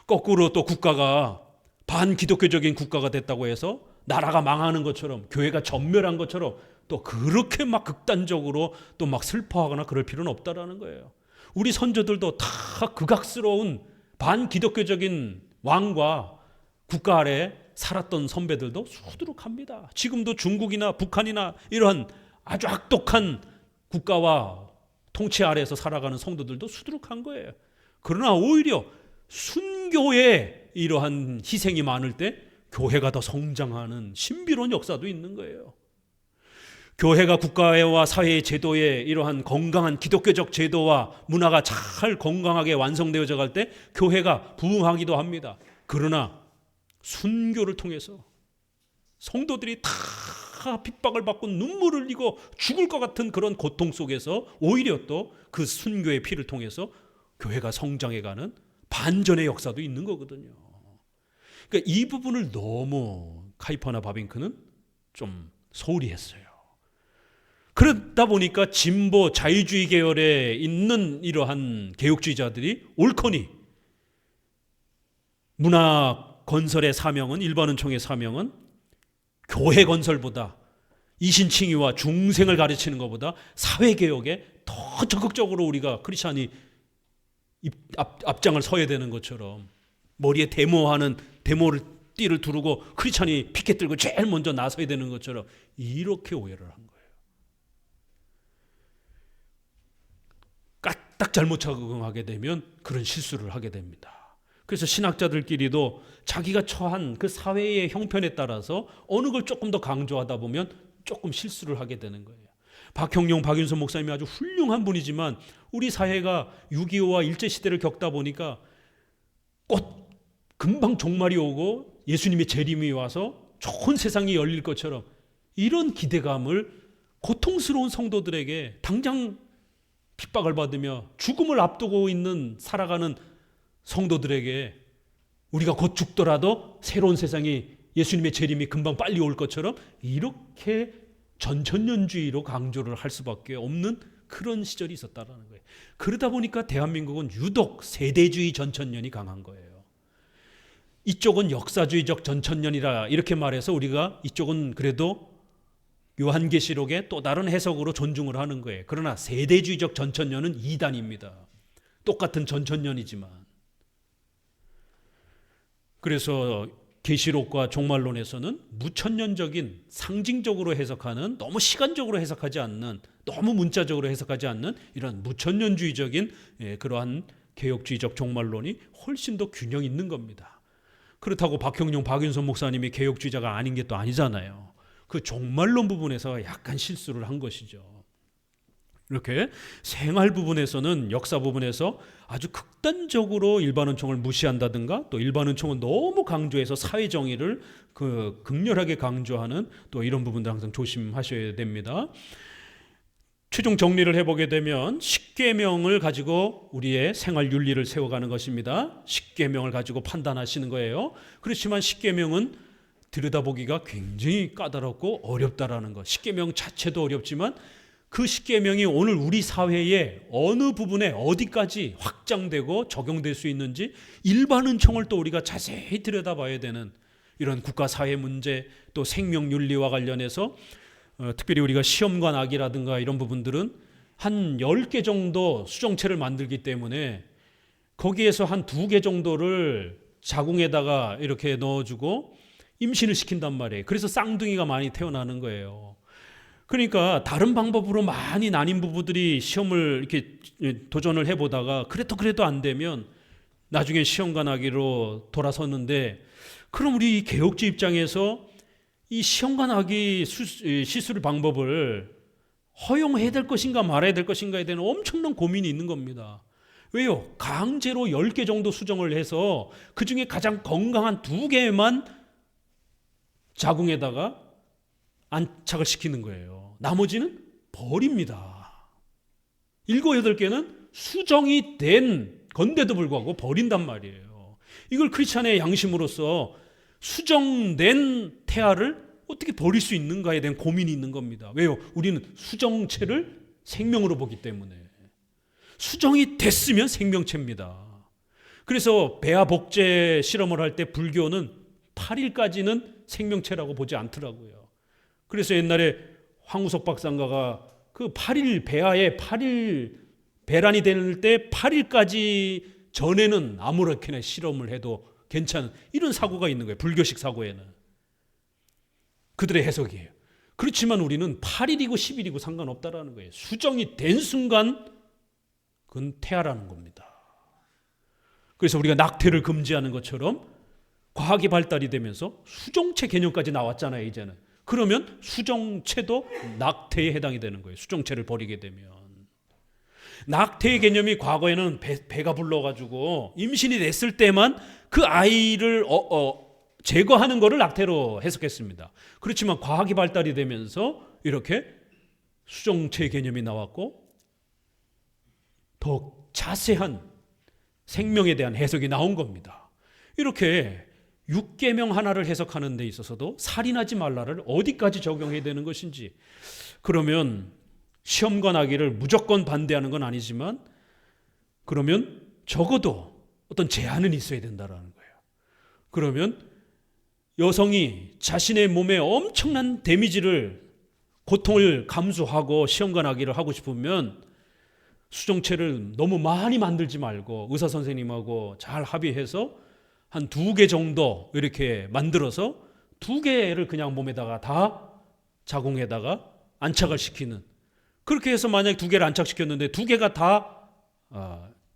거꾸로 또 국가가 반기독교적인 국가가 됐다고 해서 나라가 망하는 것처럼, 교회가 전멸한 것처럼 또 그렇게 막 극단적으로 또 막 슬퍼하거나 그럴 필요는 없다라는 거예요. 우리 선조들도 다 극악스러운 반기독교적인 왕과 국가 아래 살았던 선배들도 수두룩합니다. 지금도 중국이나 북한이나 이러한 아주 악독한 국가와 통치 아래에서 살아가는 성도들도 수두룩한 거예요. 그러나 오히려 순교의 이러한 희생이 많을 때 교회가 더 성장하는 신비로운 역사도 있는 거예요. 교회가 국가와 사회의 제도에 이러한 건강한 기독교적 제도와 문화가 잘 건강하게 완성되어져 갈 때 교회가 부흥하기도 합니다. 그러나 순교를 통해서 성도들이 다 핍박을 받고 눈물을 흘리고 죽을 것 같은 그런 고통 속에서 오히려 또 그 순교의 피를 통해서 교회가 성장해가는 반전의 역사도 있는 거거든요. 그러니까 이 부분을 너무 카이퍼나 바빙크는 좀 소홀히 했어요. 그러다 보니까 진보 자유주의 계열에 있는 이러한 개혁주의자들이 옳거니 문화 건설의 사명은, 일반은총의 사명은 교회 건설보다, 이신칭의와 중생을 가르치는 것보다 사회개혁에 더 적극적으로 우리가 크리스찬이 앞장을 서야 되는 것처럼, 머리에 데모를 띠를 두르고 크리스찬이 피켓 들고 제일 먼저 나서야 되는 것처럼 이렇게 오해를 한 거예요. 까딱 잘못 적응하게 되면 그런 실수를 하게 됩니다. 그래서 신학자들끼리도 자기가 처한 그 사회의 형편에 따라서 어느 걸 조금 더 강조하다 보면 조금 실수를 하게 되는 거예요. 박형룡, 박윤선 목사님이 아주 훌륭한 분이지만 우리 사회가 6.25와 일제시대를 겪다 보니까 곧 금방 종말이 오고 예수님의 재림이 와서 좋은 세상이 열릴 것처럼 이런 기대감을 고통스러운 성도들에게 당장 핍박을 받으며 죽음을 앞두고 있는 살아가는 성도들에게 우리가 곧 죽더라도 새로운 세상이 예수님의 재림이 금방 빨리 올 것처럼 이렇게 전천년주의로 강조를 할 수밖에 없는 그런 시절이 있었다는 거예요. 그러다 보니까 대한민국은 유독 세대주의 전천년이 강한 거예요. 이쪽은 역사주의적 전천년이라 이렇게 말해서 우리가 이쪽은 그래도 요한계시록의 또 다른 해석으로 존중을 하는 거예요. 그러나 세대주의적 전천년은 이단입니다. 똑같은 전천년이지만. 그래서 계시록과 종말론에서는 무천년적인 상징적으로 해석하는, 너무 시간적으로 해석하지 않는, 너무 문자적으로 해석하지 않는 이런 무천년주의적인 그러한 개혁주의적 종말론이 훨씬 더 균형 있는 겁니다. 그렇다고 박형룡, 박윤선 목사님이 개혁주의자가 아닌 게 또 아니잖아요. 그 종말론 부분에서 약간 실수를 한 것이죠. 이렇게 생활 부분에서는, 역사 부분에서 아주 극단적으로 일반은총을 무시한다든가 또 일반은총은 너무 강조해서 사회정의를 극렬하게 강조하는 또 이런 부분들 항상 조심하셔야 됩니다. 최종 정리를 해보게 되면 십계명을 가지고 우리의 생활 윤리를 세워가는 것입니다. 십계명을 가지고 판단하시는 거예요. 그렇지만 십계명은 들여다보기가 굉장히 까다롭고 어렵다라는 것. 십계명 자체도 어렵지만 그 십계명이 오늘 우리 사회의 어느 부분에 어디까지 확장되고 적용될 수 있는지 일반은총을 또 우리가 자세히 들여다봐야 되는 이런 국가 사회 문제, 또 생명윤리와 관련해서 특별히 우리가 시험관 악이라든가 이런 부분들은 한 10개 정도 수정체를 만들기 때문에 거기에서 한 2개 정도를 자궁에다가 이렇게 넣어주고 임신을 시킨단 말이에요. 그래서 쌍둥이가 많이 태어나는 거예요. 그러니까 다른 방법으로 많이 난임 부부들이 시험을 이렇게 도전을 해보다가 그래도 안 되면 나중에 시험관 아기로 돌아섰는데, 그럼 우리 개혁주의 입장에서 이 시험관 아기 시술 방법을 허용해야 될 것인가 말아야 될 것인가에 대한 엄청난 고민이 있는 겁니다. 왜요? 강제로 10개 정도 수정을 해서 그중에 가장 건강한 2개만 자궁에다가 안착을 시키는 거예요. 나머지는 버립니다. 7, 8개는 수정이 된 건데도 불구하고 버린단 말이에요. 이걸 크리스찬의 양심으로서 수정된 태아를 어떻게 버릴 수 있는가에 대한 고민이 있는 겁니다. 왜요? 우리는 수정체를 생명으로 보기 때문에. 수정이 됐으면 생명체입니다. 그래서 배아 복제 실험을 할 때 불교는 8일까지는 생명체라고 보지 않더라고요. 그래서 옛날에 황우석 박사가가 그 8일 배아에 8일 배란이 될 때 8일까지 전에는 아무렇게나 실험을 해도 괜찮은 이런 사고가 있는 거예요. 불교식 사고에는. 그들의 해석이에요. 그렇지만 우리는 8일이고 10일이고 상관없다라는 거예요. 수정이 된 순간 그건 태아라는 겁니다. 그래서 우리가 낙태를 금지하는 것처럼 과학이 발달이 되면서 수정체 개념까지 나왔잖아요, 이제는. 그러면 수정체도 낙태에 해당이 되는 거예요. 수정체를 버리게 되면. 낙태의 개념이 과거에는 배가 불러가지고 임신이 됐을 때만 그 아이를 제거하는 것을 낙태로 해석했습니다. 그렇지만 과학이 발달이 되면서 이렇게 수정체 개념이 나왔고 더 자세한 생명에 대한 해석이 나온 겁니다. 이렇게 6계명 하나를 해석하는 데 있어서도 살인하지 말라를 어디까지 적용해야 되는 것인지, 그러면 시험관 아기를 무조건 반대하는 건 아니지만 그러면 적어도 어떤 제한은 있어야 된다는 거예요. 그러면 여성이 자신의 몸에 엄청난 데미지를, 고통을 감수하고 시험관 아기를 하고 싶으면 수정체를 너무 많이 만들지 말고 의사 선생님하고 잘 합의해서 한 2개 정도 이렇게 만들어서 2개를 그냥 몸에다가 다 자궁에다가 안착을 시키는, 그렇게 해서 만약 2개를 안착시켰는데 2개가 다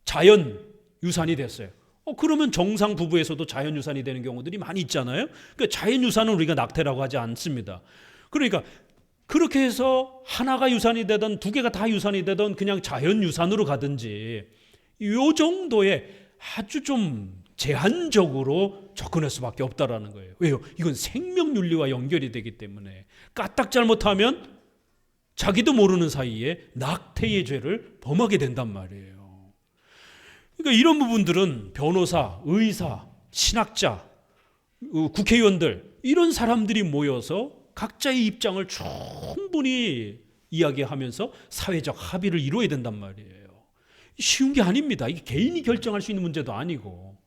자연 유산이 됐어요. 그러면 정상 부부에서도 자연유산이 되는 경우들이 많이 있잖아요. 그러니까 자연유산은 우리가 낙태라고 하지 않습니다. 그러니까 그렇게 해서 하나가 유산이 되든 두 개가 다 유산이 되든 그냥 자연유산으로 가든지 이 정도의 아주 좀 제한적으로 접근할 수밖에 없다라는 거예요. 왜요? 이건 생명윤리와 연결이 되기 때문에 까딱 잘못하면 자기도 모르는 사이에 낙태의 죄를 범하게 된단 말이에요. 그러니까 이런 부분들은 변호사, 의사, 신학자, 국회의원들 이런 사람들이 모여서 각자의 입장을 충분히 이야기하면서 사회적 합의를 이루어야 된단 말이에요. 쉬운 게 아닙니다. 이게 개인이 결정할 수 있는 문제도 아니고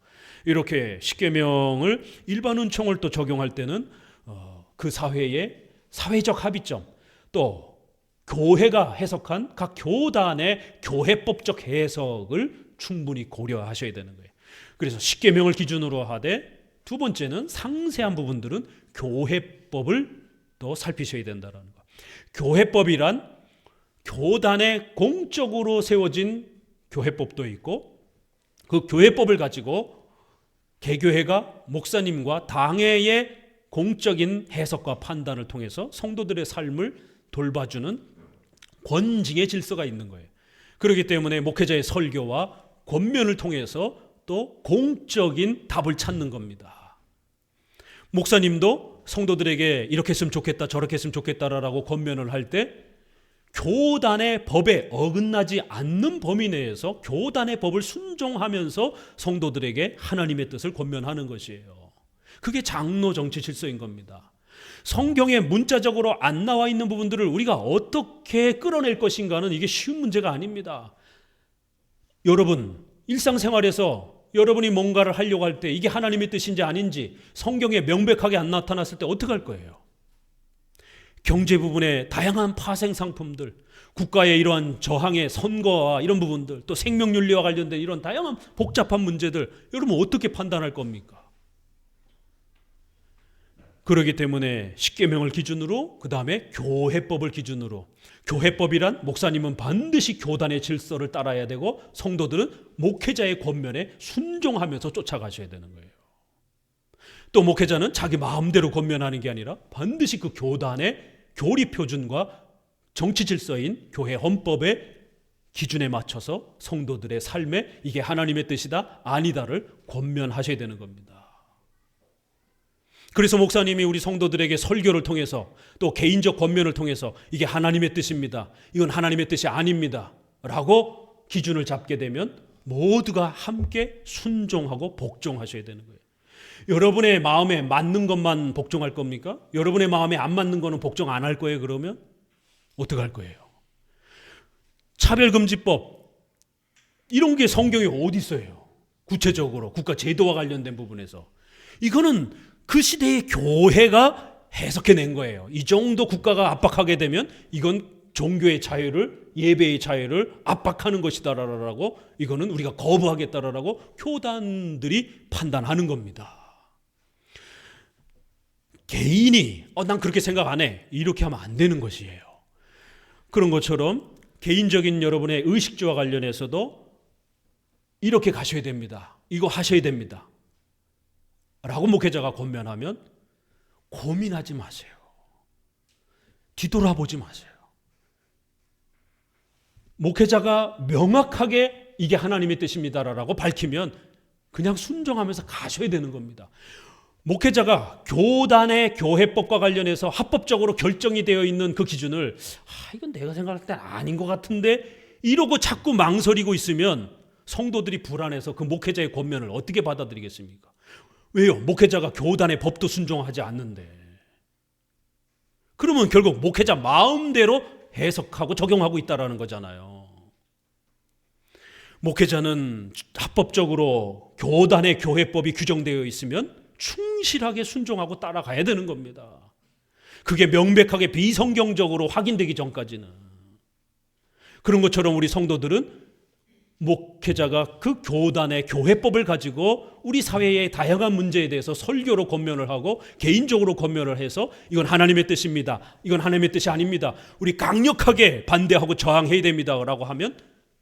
이렇게 십계명을 일반 은총을 또 적용할 때는 그 사회의 사회적 합의점 또 교회가 해석한 각 교단의 교회법적 해석을 충분히 고려하셔야 되는 거예요. 그래서 십계명을 기준으로 하되 두 번째는 상세한 부분들은 교회법을 또 살피셔야 된다는 거. 교회법이란 교단에 공적으로 세워진 교회법도 있고 그 교회법을 가지고 개교회가 목사님과 당회의 공적인 해석과 판단을 통해서 성도들의 삶을 돌봐주는 권징의 질서가 있는 거예요. 그렇기 때문에 목회자의 설교와 권면을 통해서 또 공적인 답을 찾는 겁니다. 목사님도 성도들에게 이렇게 했으면 좋겠다 저렇게 했으면 좋겠다라고 권면을 할 때 교단의 법에 어긋나지 않는 범위 내에서 교단의 법을 순종하면서 성도들에게 하나님의 뜻을 권면하는 것이에요. 그게 장로 정치 질서인 겁니다. 성경에 문자적으로 안 나와 있는 부분들을 우리가 어떻게 끌어낼 것인가는 이게 쉬운 문제가 아닙니다. 여러분 일상생활에서 여러분이 뭔가를 하려고 할 때 이게 하나님의 뜻인지 아닌지 성경에 명백하게 안 나타났을 때 어떻게 할 거예요? 경제 부분의 다양한 파생 상품들, 국가의 이러한 저항의 선거와 이런 부분들, 또 생명윤리와 관련된 이런 다양한 복잡한 문제들 여러분 어떻게 판단할 겁니까? 그렇기 때문에 십계명을 기준으로 그 다음에 교회법을 기준으로 교회법이란 목사님은 반드시 교단의 질서를 따라야 되고 성도들은 목회자의 권면에 순종하면서 쫓아가셔야 되는 거예요. 또 목회자는 자기 마음대로 권면하는 게 아니라 반드시 그 교단의 교리 표준과 정치 질서인 교회 헌법의 기준에 맞춰서 성도들의 삶에 이게 하나님의 뜻이다 아니다를 권면하셔야 되는 겁니다. 그래서 목사님이 우리 성도들에게 설교를 통해서 또 개인적 권면을 통해서 이게 하나님의 뜻입니다. 이건 하나님의 뜻이 아닙니다. 라고 기준을 잡게 되면 모두가 함께 순종하고 복종하셔야 되는 거예요. 여러분의 마음에 맞는 것만 복종할 겁니까? 여러분의 마음에 안 맞는 거는 복종 안 할 거예요. 그러면 어떻게 할 거예요? 차별금지법 이런 게 성경에 어디 있어요? 구체적으로 국가 제도와 관련된 부분에서 이거는 그 시대의 교회가 해석해낸 거예요. 이 정도 국가가 압박하게 되면 이건 종교의 자유를 예배의 자유를 압박하는 것이다라고 이거는 우리가 거부하겠다라고 교단들이 판단하는 겁니다. 개인이 난 그렇게 생각 안 해 이렇게 하면 안 되는 것이에요. 그런 것처럼 개인적인 여러분의 의식주와 관련해서도 이렇게 가셔야 됩니다. 이거 하셔야 됩니다. 라고 목회자가 권면하면 고민하지 마세요. 뒤돌아보지 마세요. 목회자가 명확하게 이게 하나님의 뜻입니다라고 밝히면 그냥 순종하면서 가셔야 되는 겁니다. 목회자가 교단의 교회법과 관련해서 합법적으로 결정이 되어 있는 그 기준을 이건 내가 생각할 때 아닌 것 같은데 이러고 자꾸 망설이고 있으면 성도들이 불안해서 그 목회자의 권면을 어떻게 받아들이겠습니까? 왜요? 목회자가 교단의 법도 순종하지 않는데. 그러면 결국 목회자 마음대로 해석하고 적용하고 있다는 거잖아요. 목회자는 합법적으로 교단의 교회법이 규정되어 있으면 충실하게 순종하고 따라가야 되는 겁니다. 그게 명백하게 비성경적으로 확인되기 전까지는. 그런 것처럼 우리 성도들은 목회자가 그 교단의 교회법을 가지고 우리 사회의 다양한 문제에 대해서 설교로 권면을 하고 개인적으로 권면을 해서 이건 하나님의 뜻입니다. 이건 하나님의 뜻이 아닙니다. 우리 강력하게 반대하고 저항해야 됩니다. 라고 하면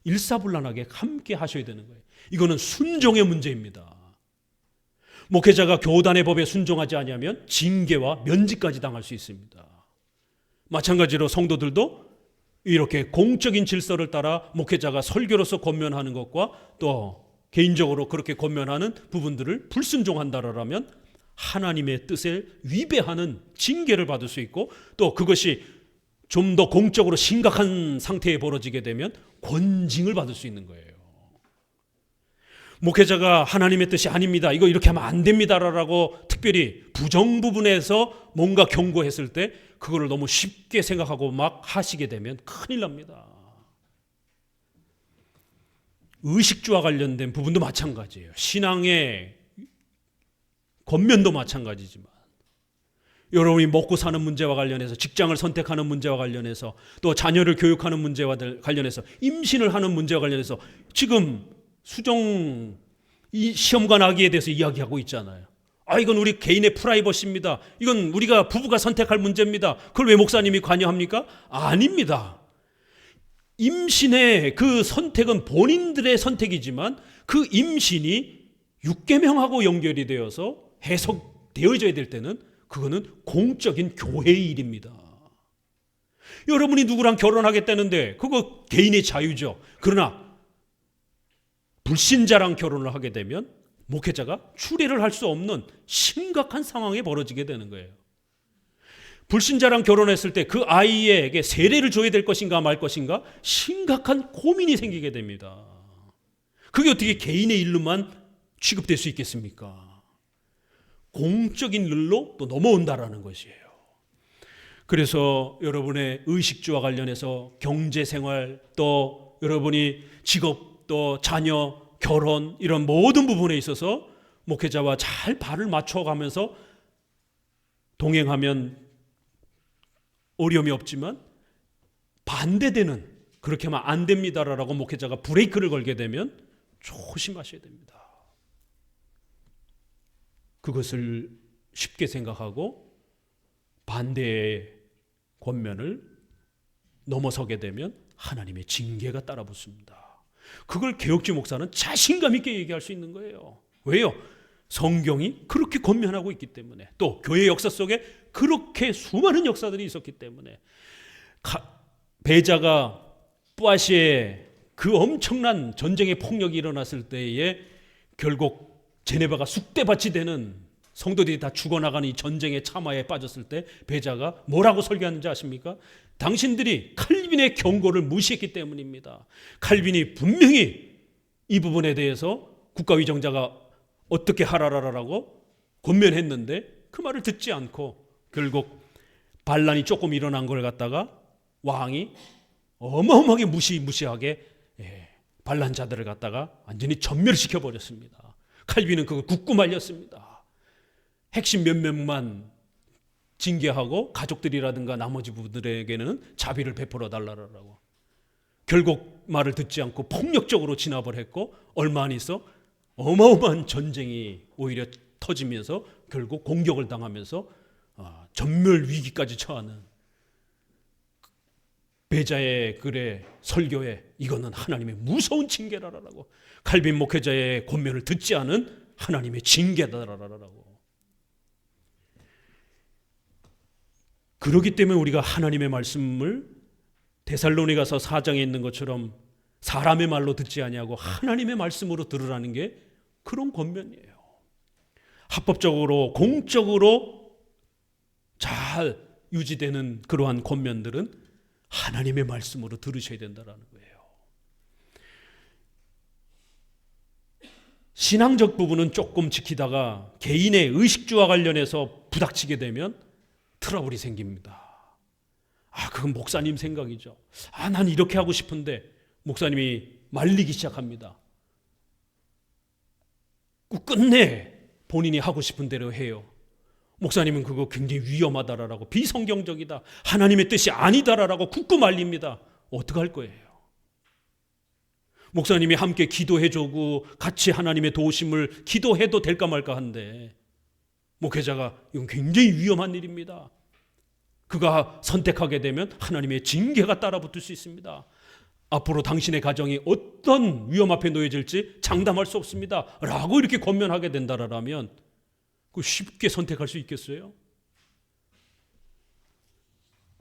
일사불란하게 함께 하셔야 되는 거예요. 이거는 순종의 문제입니다. 목회자가 교단의 법에 순종하지 않으면 징계와 면직까지 당할 수 있습니다. 마찬가지로 성도들도 이렇게 공적인 질서를 따라 목회자가 설교로서 권면하는 것과 또 개인적으로 그렇게 권면하는 부분들을 불순종한다라면 하나님의 뜻에 위배하는 징계를 받을 수 있고, 또 그것이 좀 더 공적으로 심각한 상태에 벌어지게 되면 권징을 받을 수 있는 거예요. 목회자가 하나님의 뜻이 아닙니다, 이거 이렇게 하면 안 됩니다라고 특별히 부정 부분에서 뭔가 경고했을 때 그거를 너무 쉽게 생각하고 막 하시게 되면 큰일 납니다. 의식주와 관련된 부분도 마찬가지예요. 신앙의 권면도 마찬가지지만, 여러분이 먹고 사는 문제와 관련해서, 직장을 선택하는 문제와 관련해서, 또 자녀를 교육하는 문제와 관련해서, 임신을 하는 문제와 관련해서 지금 수정 이 시험관 아기에 대해서 이야기하고 있잖아요. 이건 우리 개인의 프라이버시입니다. 이건 우리가 부부가 선택할 문제입니다. 그걸 왜 목사님이 관여합니까? 아닙니다. 임신의 그 선택은 본인들의 선택이지만 그 임신이 육계명하고 연결이 되어서 해석되어져야 될 때는 그거는 공적인 교회의 일입니다. 여러분이 누구랑 결혼하겠다는데 그거 개인의 자유죠. 그러나 불신자랑 결혼을 하게 되면 목회자가 추례를 할 수 없는 심각한 상황에 벌어지게 되는 거예요. 불신자랑 결혼했을 때 그 아이에게 세례를 줘야 될 것인가 말 것인가 심각한 고민이 생기게 됩니다. 그게 어떻게 개인의 일로만 취급될 수 있겠습니까? 공적인 일로 또 넘어온다라는 것이에요. 그래서 여러분의 의식주와 관련해서 경제생활, 또 여러분이 직업, 또 자녀, 결혼, 이런 모든 부분에 있어서 목회자와 잘 발을 맞춰가면서 동행하면 어려움이 없지만, 반대되는, 그렇게 하면 안 됩니다라고 목회자가 브레이크를 걸게 되면 조심하셔야 됩니다. 그것을 쉽게 생각하고 반대의 권면을 넘어서게 되면 하나님의 징계가 따라붙습니다. 그걸 개혁주 목사는 자신감 있게 얘기할 수 있는 거예요. 왜요? 성경이 그렇게 권면하고 있기 때문에, 또 교회 역사 속에 그렇게 수많은 역사들이 있었기 때문에. 베자가 뿌아시에 그 엄청난 전쟁의 폭력이 일어났을 때에 결국 제네바가 쑥대밭이 되는, 성도들이 다 죽어나가는 이 전쟁의 참화에 빠졌을 때 베자가 뭐라고 설교하는지 아십니까? 당신들이 칼빈의 경고를 무시했기 때문입니다. 칼빈이 분명히 이 부분에 대해서 국가위정자가 어떻게 하라라라고 권면했는데 그 말을 듣지 않고 결국 반란이 조금 일어난 걸 갖다가 왕이 어마어마하게 무시하게 반란자들을 갖다가 완전히 전멸시켜 버렸습니다. 칼빈은 그거 굳고 말렸습니다. 핵심 몇 명만 징계하고 가족들이라든가 나머지 분들에게는 자비를 베풀어 달라고. 결국 말을 듣지 않고 폭력적으로 진압을 했고, 얼마 안 있어 어마어마한 전쟁이 오히려 터지면서 결국 공격을 당하면서 전멸 위기까지 처하는 베자의 글의 설교에 이거는 하나님의 무서운 징계라라고, 칼빈 목회자의 권면을 듣지 않은 하나님의 징계다라라고. 그렇기 때문에 우리가 하나님의 말씀을 데살로니가서 4장에 있는 것처럼 사람의 말로 듣지 아니하고 하나님의 말씀으로 들으라는 게 그런 권면이에요. 합법적으로 공적으로 잘 유지되는 그러한 권면들은 하나님의 말씀으로 들으셔야 된다는 거예요. 신앙적 부분은 조금 지키다가 개인의 의식주와 관련해서 부닥치게 되면 트러블이 생깁니다. 그건 목사님 생각이죠. 난 이렇게 하고 싶은데 목사님이 말리기 시작합니다. 끝내 본인이 하고 싶은 대로 해요. 목사님은 그거 굉장히 위험하다라고, 비성경적이다, 하나님의 뜻이 아니다라고 굳고 말립니다. 어떡할 거예요? 목사님이 함께 기도해주고 같이 하나님의 도우심을 기도해도 될까 말까 한데, 목회자가 이건 굉장히 위험한 일입니다. 그가 선택하게 되면 하나님의 징계가 따라붙을 수 있습니다. 앞으로 당신의 가정이 어떤 위험 앞에 놓여질지 장담할 수 없습니다 라고 이렇게 권면하게 된다라면 그 쉽게 선택할 수 있겠어요?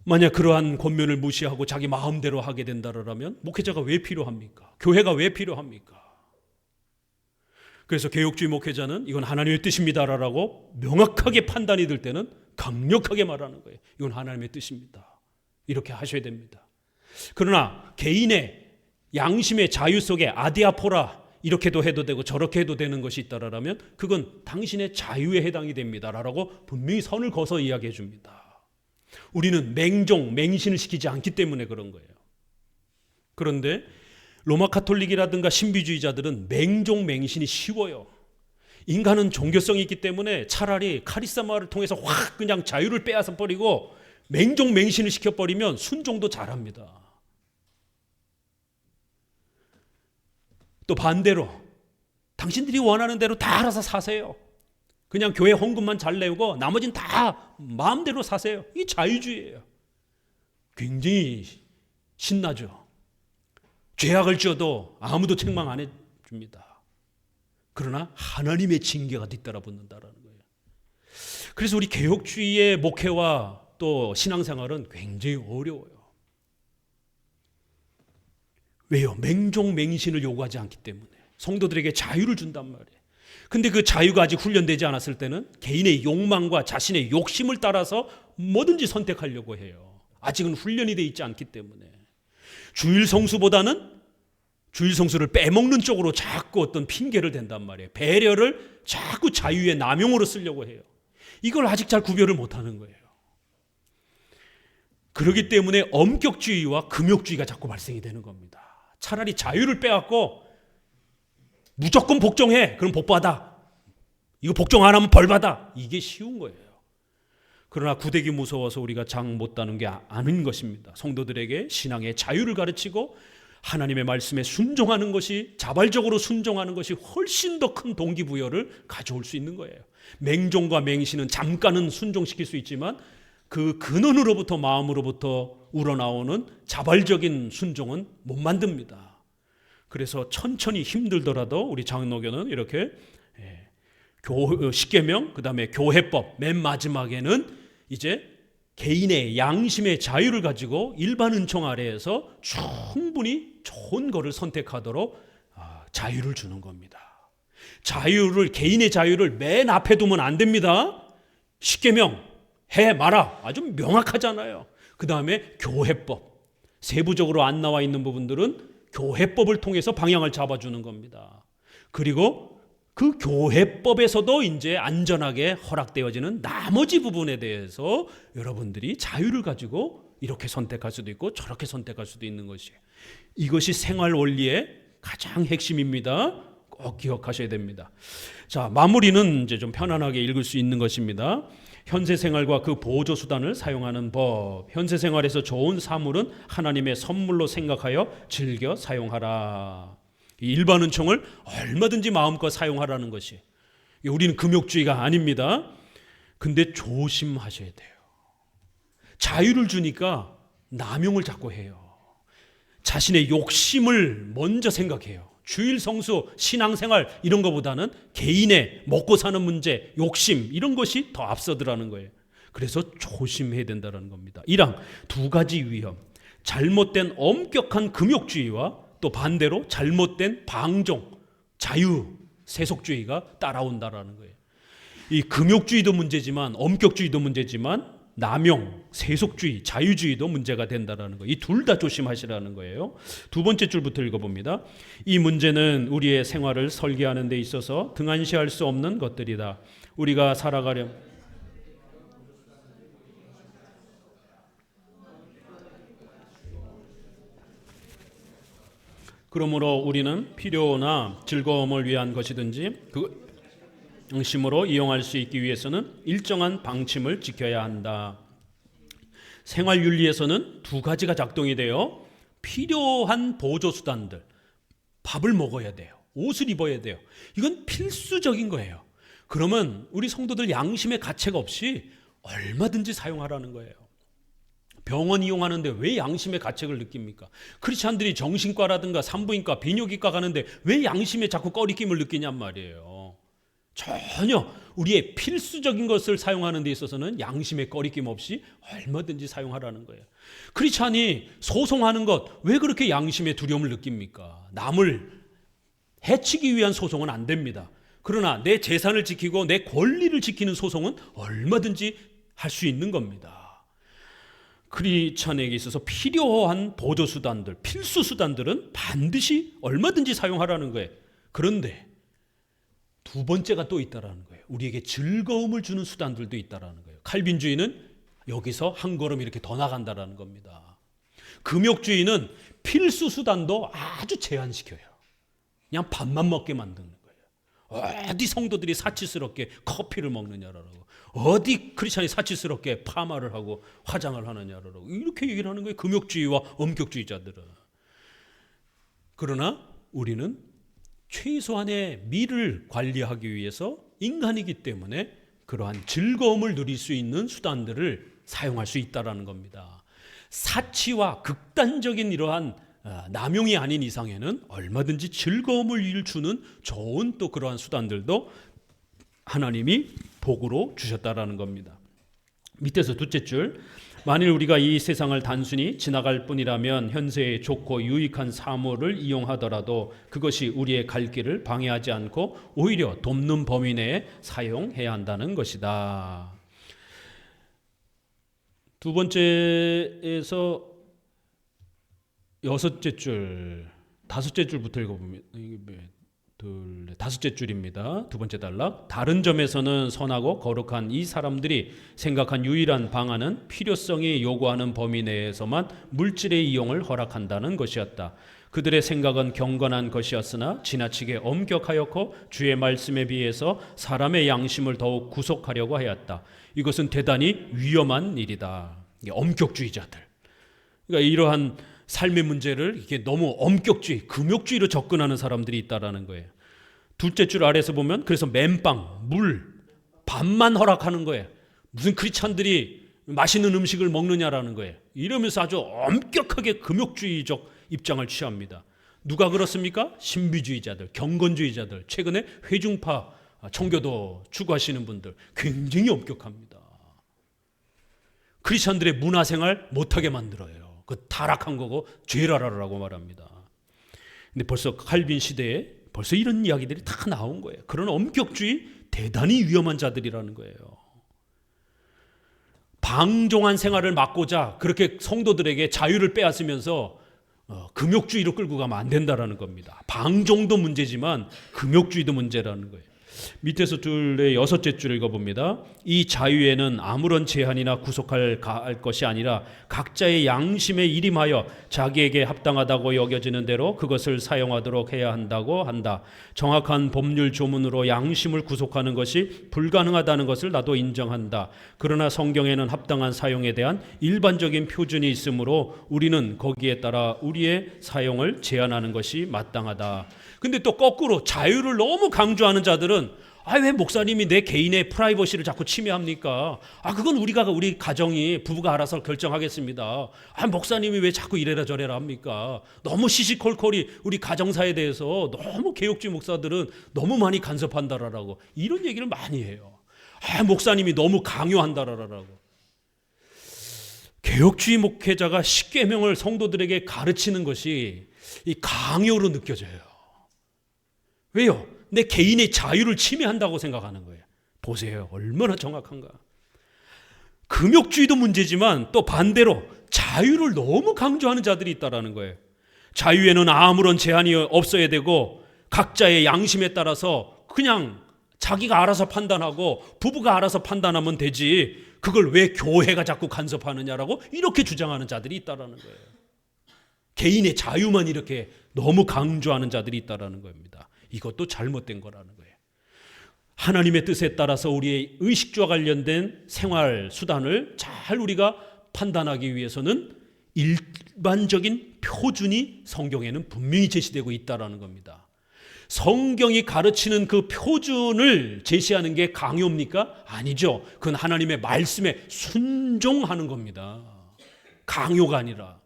만약 그러한 권면을 무시하고 자기 마음대로 하게 된다라면 목회자가 왜 필요합니까? 교회가 왜 필요합니까? 그래서 개혁주의 목회자는 이건 하나님의 뜻입니다라고 명확하게 판단이 들 때는 강력하게 말하는 거예요. 이건 하나님의 뜻입니다. 이렇게 하셔야 됩니다. 그러나 개인의 양심의 자유 속에 아디아포라 이렇게도 해도 되고 저렇게 해도 되는 것이 있다라면 그건 당신의 자유에 해당이 됩니다라고 분명히 선을 그어서 이야기해 줍니다. 우리는 맹종, 맹신을 시키지 않기 때문에 그런 거예요. 그런데 로마 카톨릭이라든가 신비주의자들은 맹종, 맹신이 쉬워요. 인간은 종교성이 있기 때문에 차라리 카리스마를 통해서 확 그냥 자유를 빼앗아 버리고 맹종, 맹신을 시켜버리면 순종도 잘합니다. 또 반대로 당신들이 원하는 대로 다 알아서 사세요. 그냥 교회 헌금만 잘 내고 나머지는 다 마음대로 사세요. 이게 자유주의예요. 굉장히 신나죠. 죄악을 지어도 아무도 책망 안 해줍니다. 그러나 하나님의 징계가 뒤따라 붙는다라는 거예요. 그래서 우리 개혁주의의 목회와 또 신앙생활은 굉장히 어려워요. 왜요? 맹종 맹신을 요구하지 않기 때문에 성도들에게 자유를 준단 말이에요. 근데 그 자유가 아직 훈련되지 않았을 때는 개인의 욕망과 자신의 욕심을 따라서 뭐든지 선택하려고 해요. 아직은 훈련이 되어 있지 않기 때문에. 주일 성수보다는 주일 성수를 빼먹는 쪽으로 자꾸 어떤 핑계를 댄단 말이에요. 배려를 자꾸 자유의 남용으로 쓰려고 해요. 이걸 아직 잘 구별을 못하는 거예요. 그렇기 때문에 엄격주의와 금욕주의가 자꾸 발생이 되는 겁니다. 차라리 자유를 빼앗고 무조건 복종해. 그럼 복받아. 이거 복종 안 하면 벌받아. 이게 쉬운 거예요. 그러나 구대기 무서워서 우리가 장 못 다는 게 아닌 것입니다. 성도들에게 신앙의 자유를 가르치고 하나님의 말씀에 순종하는 것이, 자발적으로 순종하는 것이 훨씬 더 큰 동기부여를 가져올 수 있는 거예요. 맹종과 맹신은 잠깐은 순종시킬 수 있지만 그 근원으로부터, 마음으로부터 우러나오는 자발적인 순종은 못 만듭니다. 그래서 천천히 힘들더라도 우리 장로교는 이렇게 십계명, 그 다음에 교회법, 맨 마지막에는 이제 개인의 양심의 자유를 가지고 일반 은총 아래에서 충분히 좋은 거를 선택하도록 자유를 주는 겁니다. 자유를, 개인의 자유를 맨 앞에 두면 안 됩니다. 십계명 해 마라, 아주 명확하잖아요. 그 다음에 교회법, 세부적으로 안 나와 있는 부분들은 교회법을 통해서 방향을 잡아주는 겁니다. 그리고 그 교회법에서도 이제 안전하게 허락되어지는 나머지 부분에 대해서 여러분들이 자유를 가지고 이렇게 선택할 수도 있고 저렇게 선택할 수도 있는 것이에요. 이것이 생활 원리의 가장 핵심입니다. 꼭 기억하셔야 됩니다. 자, 마무리는 이제 좀 편안하게 읽을 수 있는 것입니다. 현세 생활과 그 보조 수단을 사용하는 법. 현세 생활에서 좋은 사물은 하나님의 선물로 생각하여 즐겨 사용하라. 이 일반 은총을 얼마든지 마음껏 사용하라는 것이, 우리는 금욕주의가 아닙니다. 근데 조심하셔야 돼요. 자유를 주니까 남용을 자꾸 해요. 자신의 욕심을 먼저 생각해요. 주일 성수, 신앙생활 이런 것보다는 개인의 먹고 사는 문제, 욕심 이런 것이 더 앞서더라는 거예요. 그래서 조심해야 된다는 겁니다. 1항, 두 가지 위험. 잘못된 엄격한 금욕주의와 또 반대로 잘못된 방종, 자유, 세속주의가 따라온다라는 거예요. 이 금욕주의도 문제지만 엄격주의도 문제지만 남용, 세속주의, 자유주의도 문제가 된다라는 거예요. 이 둘 다 조심하시라는 거예요. 두 번째 줄부터 읽어봅니다. 이 문제는 우리의 생활을 설계하는 데 있어서 등한시할 수 없는 것들이다. 우리가 살아가려 그러므로 우리는 필요나 즐거움을 위한 것이든지 그 양심으로 이용할 수 있기 위해서는 일정한 방침을 지켜야 한다. 생활윤리에서는 두 가지가 작동이 돼요. 필요한 보조수단들, 밥을 먹어야 돼요. 옷을 입어야 돼요. 이건 필수적인 거예요. 그러면 우리 성도들 양심의 가책 없이 얼마든지 사용하라는 거예요. 병원 이용하는데 왜 양심의 가책을 느낍니까? 크리스찬들이 정신과라든가 산부인과, 비뇨기과 가는데 왜 양심에 자꾸 꺼리낌을 느끼냔 말이에요. 전혀 우리의 필수적인 것을 사용하는 데 있어서는 양심의 꺼리낌 없이 얼마든지 사용하라는 거예요. 크리스찬이 소송하는 것 왜 그렇게 양심의 두려움을 느낍니까? 남을 해치기 위한 소송은 안 됩니다. 그러나 내 재산을 지키고 내 권리를 지키는 소송은 얼마든지 할 수 있는 겁니다. 크리스찬에게 있어서 필요한 보조수단들, 필수수단들은 반드시 얼마든지 사용하라는 거예요. 그런데 두 번째가 또 있다라는 거예요. 우리에게 즐거움을 주는 수단들도 있다라는 거예요. 칼빈주의는 여기서 한 걸음 이렇게 더 나간다라는 겁니다. 금욕주의는 필수수단도 아주 제한시켜요. 그냥 밥만 먹게 만드는 거예요. 어디 성도들이 사치스럽게 커피를 먹느냐라고, 어디 크리스찬이 사치스럽게 파마를 하고 화장을 하느냐라고 이렇게 얘기를 하는 거예요. 금욕주의와 엄격주의자들은. 그러나 우리는 최소한의 미를 관리하기 위해서 인간이기 때문에 그러한 즐거움을 누릴 수 있는 수단들을 사용할 수 있다는 겁니다. 사치와 극단적인 이러한 남용이 아닌 이상에는 얼마든지 즐거움을 주는 좋은 또 그러한 수단들도 하나님이 복으로 주셨다라는 겁니다. 밑에서 둘째 줄, 만일 우리가 이 세상을 단순히 지나갈 뿐이라면 현세에 좋고 유익한 사물을 이용하더라도 그것이 우리의 갈 길을 방해하지 않고 오히려 돕는 범위 내에 사용해야 한다는 것이다. 두 번째에서 여섯째 줄, 다섯째 줄부터 읽어보면 다섯째 줄입니다. 두 번째 단락. 다른 점에서는 선하고 거룩한 이 사람들이 생각한 유일한 방안은 필요성이 요구하는 범위 내에서만 물질의 이용을 허락한다는 것이었다. 그들의 생각은 경건한 것이었으나 지나치게 엄격하였고 주의 말씀에 비해서 사람의 양심을 더욱 구속하려고 하였다. 이것은 대단히 위험한 일이다. 엄격주의자들. 그러니까 이러한 삶의 문제를 이게 너무 엄격주의, 금욕주의로 접근하는 사람들이 있다라는 거예요. 둘째 줄 아래에서 보면 그래서 맨빵, 물, 밥만 허락하는 거예요. 무슨 크리스찬들이 맛있는 음식을 먹느냐라는 거예요. 이러면서 아주 엄격하게 금욕주의적 입장을 취합니다. 누가 그렇습니까? 신비주의자들, 경건주의자들, 최근에 회중파 청교도 추구하시는 분들 굉장히 엄격합니다. 크리스찬들의 문화생활 못하게 만들어요. 그 타락한 거고 죄라라고 말합니다. 근데 벌써 칼빈 시대에 벌써 이런 이야기들이 다 나온 거예요. 그런 엄격주의 대단히 위험한 자들이라는 거예요. 방종한 생활을 막고자 그렇게 성도들에게 자유를 빼앗으면서 금욕주의로 끌고 가면 안 된다라는 겁니다. 방종도 문제지만 금욕주의도 문제라는 거예요. 밑에서 둘의 여섯째 줄 읽어봅니다. 이 자유에는 아무런 제한이나 구속할 것이 아니라 각자의 양심에 일임하여 자기에게 합당하다고 여겨지는 대로 그것을 사용하도록 해야 한다고 한다. 정확한 법률 조문으로 양심을 구속하는 것이 불가능하다는 것을 나도 인정한다. 그러나 성경에는 합당한 사용에 대한 일반적인 표준이 있으므로 우리는 거기에 따라 우리의 사용을 제한하는 것이 마땅하다. 근데 또 거꾸로 자유를 너무 강조하는 자들은 왜 목사님이 내 개인의 프라이버시를 자꾸 침해합니까? 그건 우리 가정이 부부가 알아서 결정하겠습니다. 목사님이 왜 자꾸 이래라 저래라 합니까? 너무 시시콜콜이 우리 가정사에 대해서 너무 개혁주의 목사들은 너무 많이 간섭한다라고 이런 얘기를 많이 해요. 목사님이 너무 강요한다라고. 개혁주의 목회자가 십계명을 성도들에게 가르치는 것이 이 강요로 느껴져요. 왜요? 내 개인의 자유를 침해한다고 생각하는 거예요. 보세요. 얼마나 정확한가. 금욕주의도 문제지만 또 반대로 자유를 너무 강조하는 자들이 있다는 거예요. 자유에는 아무런 제한이 없어야 되고 각자의 양심에 따라서 그냥 자기가 알아서 판단하고 부부가 알아서 판단하면 되지 그걸 왜 교회가 자꾸 간섭하느냐라고 이렇게 주장하는 자들이 있다는 거예요. 개인의 자유만 이렇게 너무 강조하는 자들이 있다는 겁니다. 이것도 잘못된 거라는 거예요. 하나님의 뜻에 따라서 우리의 의식주와 관련된 생활 수단을 잘 우리가 판단하기 위해서는 일반적인 표준이 성경에는 분명히 제시되고 있다는 겁니다. 성경이 가르치는 그 표준을 제시하는 게 강요입니까? 아니죠. 그건 하나님의 말씀에 순종하는 겁니다. 강요가 아니라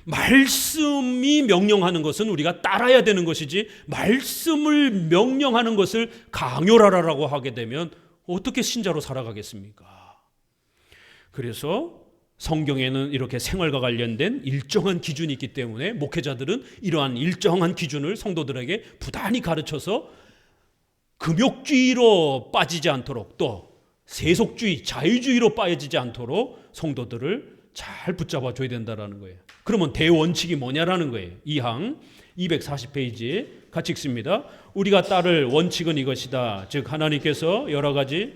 말씀이 명령하는 것은 우리가 따라야 되는 것이지, 말씀을 명령하는 것을 강요라라고 하게 되면 어떻게 신자로 살아가겠습니까? 그래서 성경에는 이렇게 생활과 관련된 일정한 기준이 있기 때문에 목회자들은 이러한 일정한 기준을 성도들에게 부단히 가르쳐서 금욕주의로 빠지지 않도록, 또 세속주의, 자유주의로 빠지지 않도록 성도들을 잘 붙잡아 줘야 된다는 거예요. 그러면 대원칙이 뭐냐라는 거예요. 2항 240페이지에 같이 읽습니다. 우리가 따를 원칙은 이것이다. 즉 하나님께서 여러 가지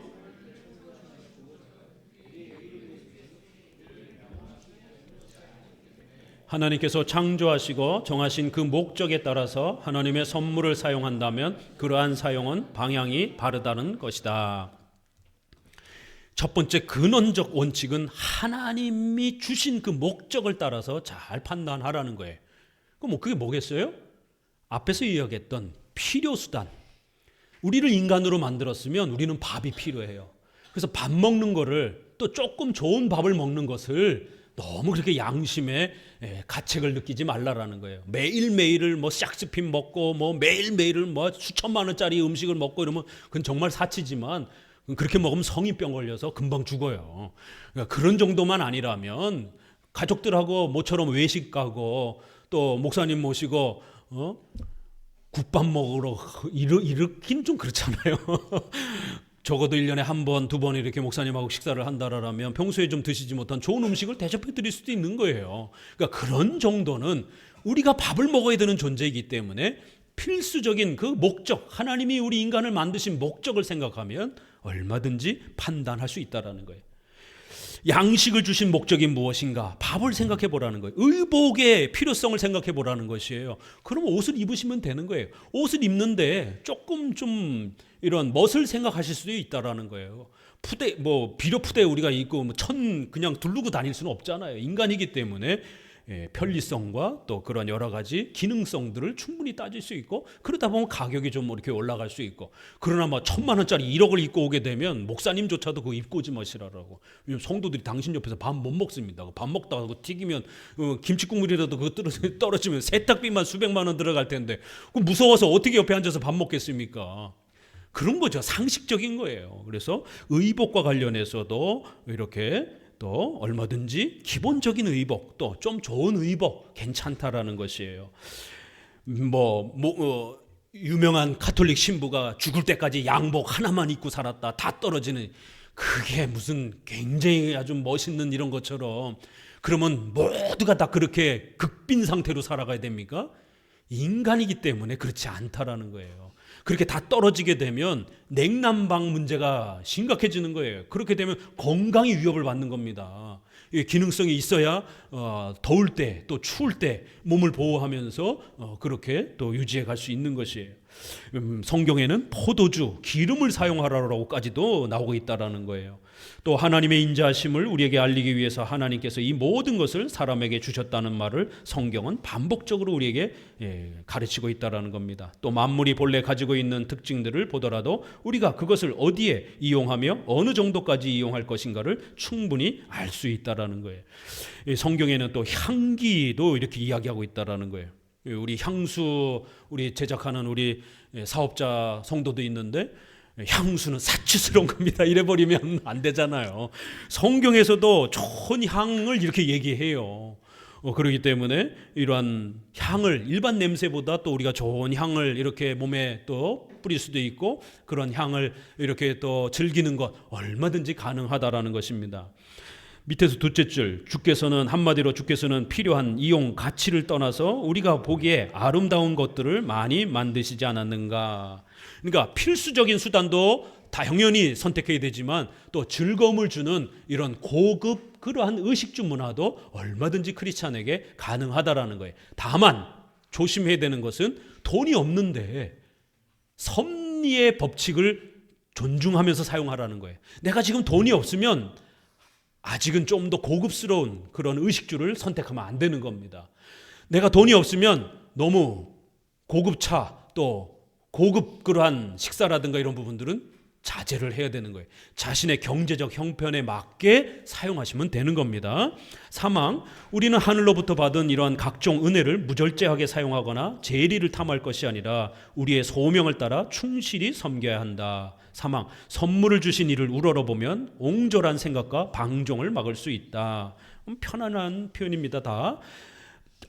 하나님께서 창조하시고 정하신 그 목적에 따라서 하나님의 선물을 사용한다면 그러한 사용은 방향이 바르다는 것이다. 첫 번째 근원적 원칙은 하나님이 주신 그 목적을 따라서 잘 판단하라는 거예요. 그럼 그게 뭐겠어요? 앞에서 이야기했던 필요수단. 우리를 인간으로 만들었으면 우리는 밥이 필요해요. 그래서 밥 먹는 거를, 또 조금 좋은 밥을 먹는 것을 너무 그렇게 양심에 가책을 느끼지 말라라는 거예요. 매일매일을 뭐 샥스핀 먹고 뭐 매일매일을 뭐 수천만 원짜리 음식을 먹고 이러면 그건 정말 사치지만, 그렇게 먹으면 성인병 걸려서 금방 죽어요. 그러니까 그런 정도만 아니라면 가족들하고 모처럼 외식 가고 또 목사님 모시고 국밥 먹으러 이렇긴 좀 그렇잖아요. 적어도 1년에 한 번, 두 번 이렇게 목사님하고 식사를 한다라면 평소에 좀 드시지 못한 좋은 음식을 대접해 드릴 수도 있는 거예요. 그러니까 그런 정도는 우리가 밥을 먹어야 되는 존재이기 때문에 필수적인 그 목적, 하나님이 우리 인간을 만드신 목적을 생각하면 얼마든지 판단할 수 있다는 거예요. 양식을 주신 목적이 무엇인가? 밥을 생각해 보라는 거예요. 의복의 필요성을 생각해 보라는 것이에요. 그럼 옷을 입으시면 되는 거예요. 옷을 입는데 조금 좀 이런 멋을 생각하실 수도 있다라는 거예요. 푸대, 비료 푸대 우리가 입고 그냥 두르고 다닐 수는 없잖아요. 인간이기 때문에 편리성과 또 그런 여러 가지 기능성들을 충분히 따질 수 있고, 그러다 보면 가격이 좀 이렇게 올라갈 수 있고. 그러나 1,000만 원짜리 1억을 입고 오게 되면 목사님조차도 그거 입고 오지 마시라고. 요즘 성도들이 당신 옆에서 밥 못 먹습니다. 밥 먹다가 그거 튀기면 김치 국물이라도 그거 떨어지면 세탁비만 수백만 원 들어갈 텐데, 그럼 무서워서 어떻게 옆에 앉아서 밥 먹겠습니까? 그런 거죠. 상식적인 거예요. 그래서 의복과 관련해서도 이렇게 또 얼마든지 기본적인 의복, 또 좀 좋은 의복 괜찮다라는 것이에요. 유명한 가톨릭 신부가 죽을 때까지 양복 하나만 입고 살았다, 다 떨어지는, 그게 무슨 굉장히 아주 멋있는 이런 것처럼, 그러면 모두가 다 그렇게 극빈 상태로 살아가야 됩니까? 인간이기 때문에 그렇지 않다라는 거예요. 그렇게 다 떨어지게 되면 냉난방 문제가 심각해지는 거예요. 그렇게 되면 건강이 위협을 받는 겁니다. 기능성이 있어야 더울 때 또 추울 때 몸을 보호하면서 그렇게 또 유지해 갈 수 있는 것이에요. 성경에는 포도주, 기름을 사용하라고까지도 나오고 있다라는 거예요. 또 하나님의 인자하심을 우리에게 알리기 위해서 하나님께서 이 모든 것을 사람에게 주셨다는 말을 성경은 반복적으로 우리에게 가르치고 있다라는 겁니다. 또 만물이 본래 가지고 있는 특징들을 보더라도 우리가 그것을 어디에 이용하며 어느 정도까지 이용할 것인가를 충분히 알 수 있다라는 거예요. 성경에는 또 향기도 이렇게 이야기하고 있다라는 거예요. 우리 향수 우리 제작하는 우리 사업자 성도도 있는데, 향수는 사치스러운 겁니다. 이래버리면 안 되잖아요. 성경에서도 좋은 향을 이렇게 얘기해요. 그렇기 때문에 이러한 향을, 일반 냄새보다 또 우리가 좋은 향을 이렇게 몸에 또 뿌릴 수도 있고, 그런 향을 이렇게 또 즐기는 것 얼마든지 가능하다라는 것입니다. 밑에서 둘째 줄, 한마디로 주께서는 필요한 이용 가치를 떠나서 우리가 보기에 아름다운 것들을 많이 만드시지 않았는가. 그러니까 필수적인 수단도 당연히 선택해야 되지만, 또 즐거움을 주는 이런 고급 그러한 의식주 문화도 얼마든지 크리스찬에게 가능하다라는 거예요. 다만 조심해야 되는 것은 돈이 없는데 섭리의 법칙을 존중하면서 사용하라는 거예요. 내가 지금 돈이 없으면 아직은 좀 더 고급스러운 그런 의식주를 선택하면 안 되는 겁니다. 내가 돈이 없으면 너무 고급차, 또 고급 그러한 식사라든가 이런 부분들은 자제를 해야 되는 거예요. 자신의 경제적 형편에 맞게 사용하시면 되는 겁니다. 사망, 우리는 하늘로부터 받은 이러한 각종 은혜를 무절제하게 사용하거나 재리를 탐할 것이 아니라 우리의 소명을 따라 충실히 섬겨야 한다. 사망, 선물을 주신 이를 우러러보면 옹졸한 생각과 방종을 막을 수 있다. 편안한 표현입니다. 다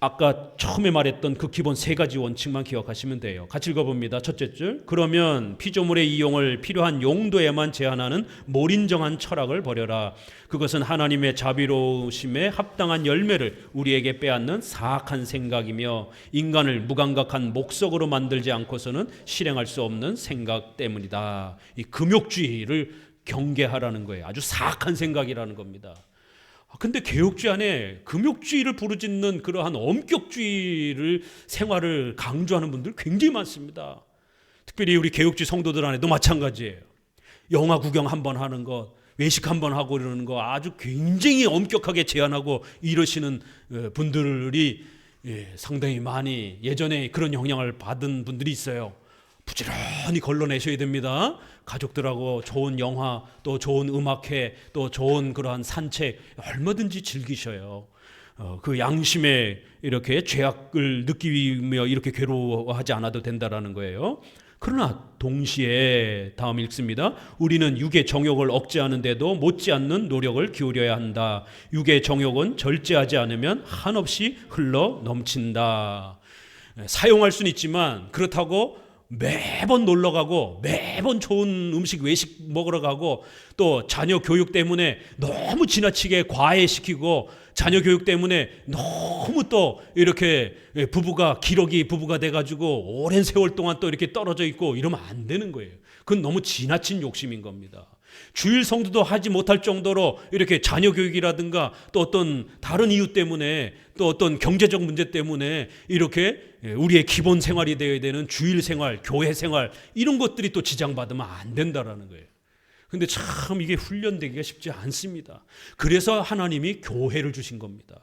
아까 처음에 말했던 그 기본 세 가지 원칙만 기억하시면 돼요. 같이 읽어봅니다. 첫째 줄, 그러면 피조물의 이용을 필요한 용도에만 제한하는 몰인정한 철학을 버려라. 그것은 하나님의 자비로우심에 합당한 열매를 우리에게 빼앗는 사악한 생각이며 인간을 무감각한 목석으로 만들지 않고서는 실행할 수 없는 생각 때문이다. 이 금욕주의를 경계하라는 거예요. 아주 사악한 생각이라는 겁니다. 근데 개혁주의 안에 금욕주의를 부르짖는 그러한 엄격주의를 생활을 강조하는 분들 굉장히 많습니다. 특별히 우리 개혁주의 성도들 안에도 마찬가지예요. 영화 구경 한번 하는 것, 외식 한번 하고 이러는 거 아주 굉장히 엄격하게 제한하고 이러시는 분들이 상당히 많이 예전에 그런 영향을 받은 분들이 있어요. 부지런히 걸러내셔야 됩니다. 가족들하고 좋은 영화, 또 좋은 음악회, 또 좋은 그러한 산책 얼마든지 즐기셔요. 그 양심에 이렇게 죄악을 느끼며 이렇게 괴로워하지 않아도 된다라는 거예요. 그러나 동시에 다음 읽습니다. 우리는 육의 정욕을 억제하는데도 못지않는 노력을 기울여야 한다. 육의 정욕은 절제하지 않으면 한없이 흘러 넘친다. 사용할 수는 있지만 그렇다고 매번 놀러 가고 매번 좋은 음식 외식 먹으러 가고 또 자녀 교육 때문에 너무 지나치게 과외시키고 자녀 교육 때문에 너무 또 이렇게 기러기 부부가 돼가지고 오랜 세월 동안 또 이렇게 떨어져 있고 이러면 안 되는 거예요. 그건 너무 지나친 욕심인 겁니다. 주일 성도도 하지 못할 정도로 이렇게 자녀 교육이라든가 또 어떤 다른 이유 때문에 또 어떤 경제적 문제 때문에 이렇게 우리의 기본 생활이 되어야 되는 주일 생활, 교회 생활 이런 것들이 또 지장받으면 안 된다라는 거예요. 근데 참 이게 훈련되기가 쉽지 않습니다. 그래서 하나님이 교회를 주신 겁니다.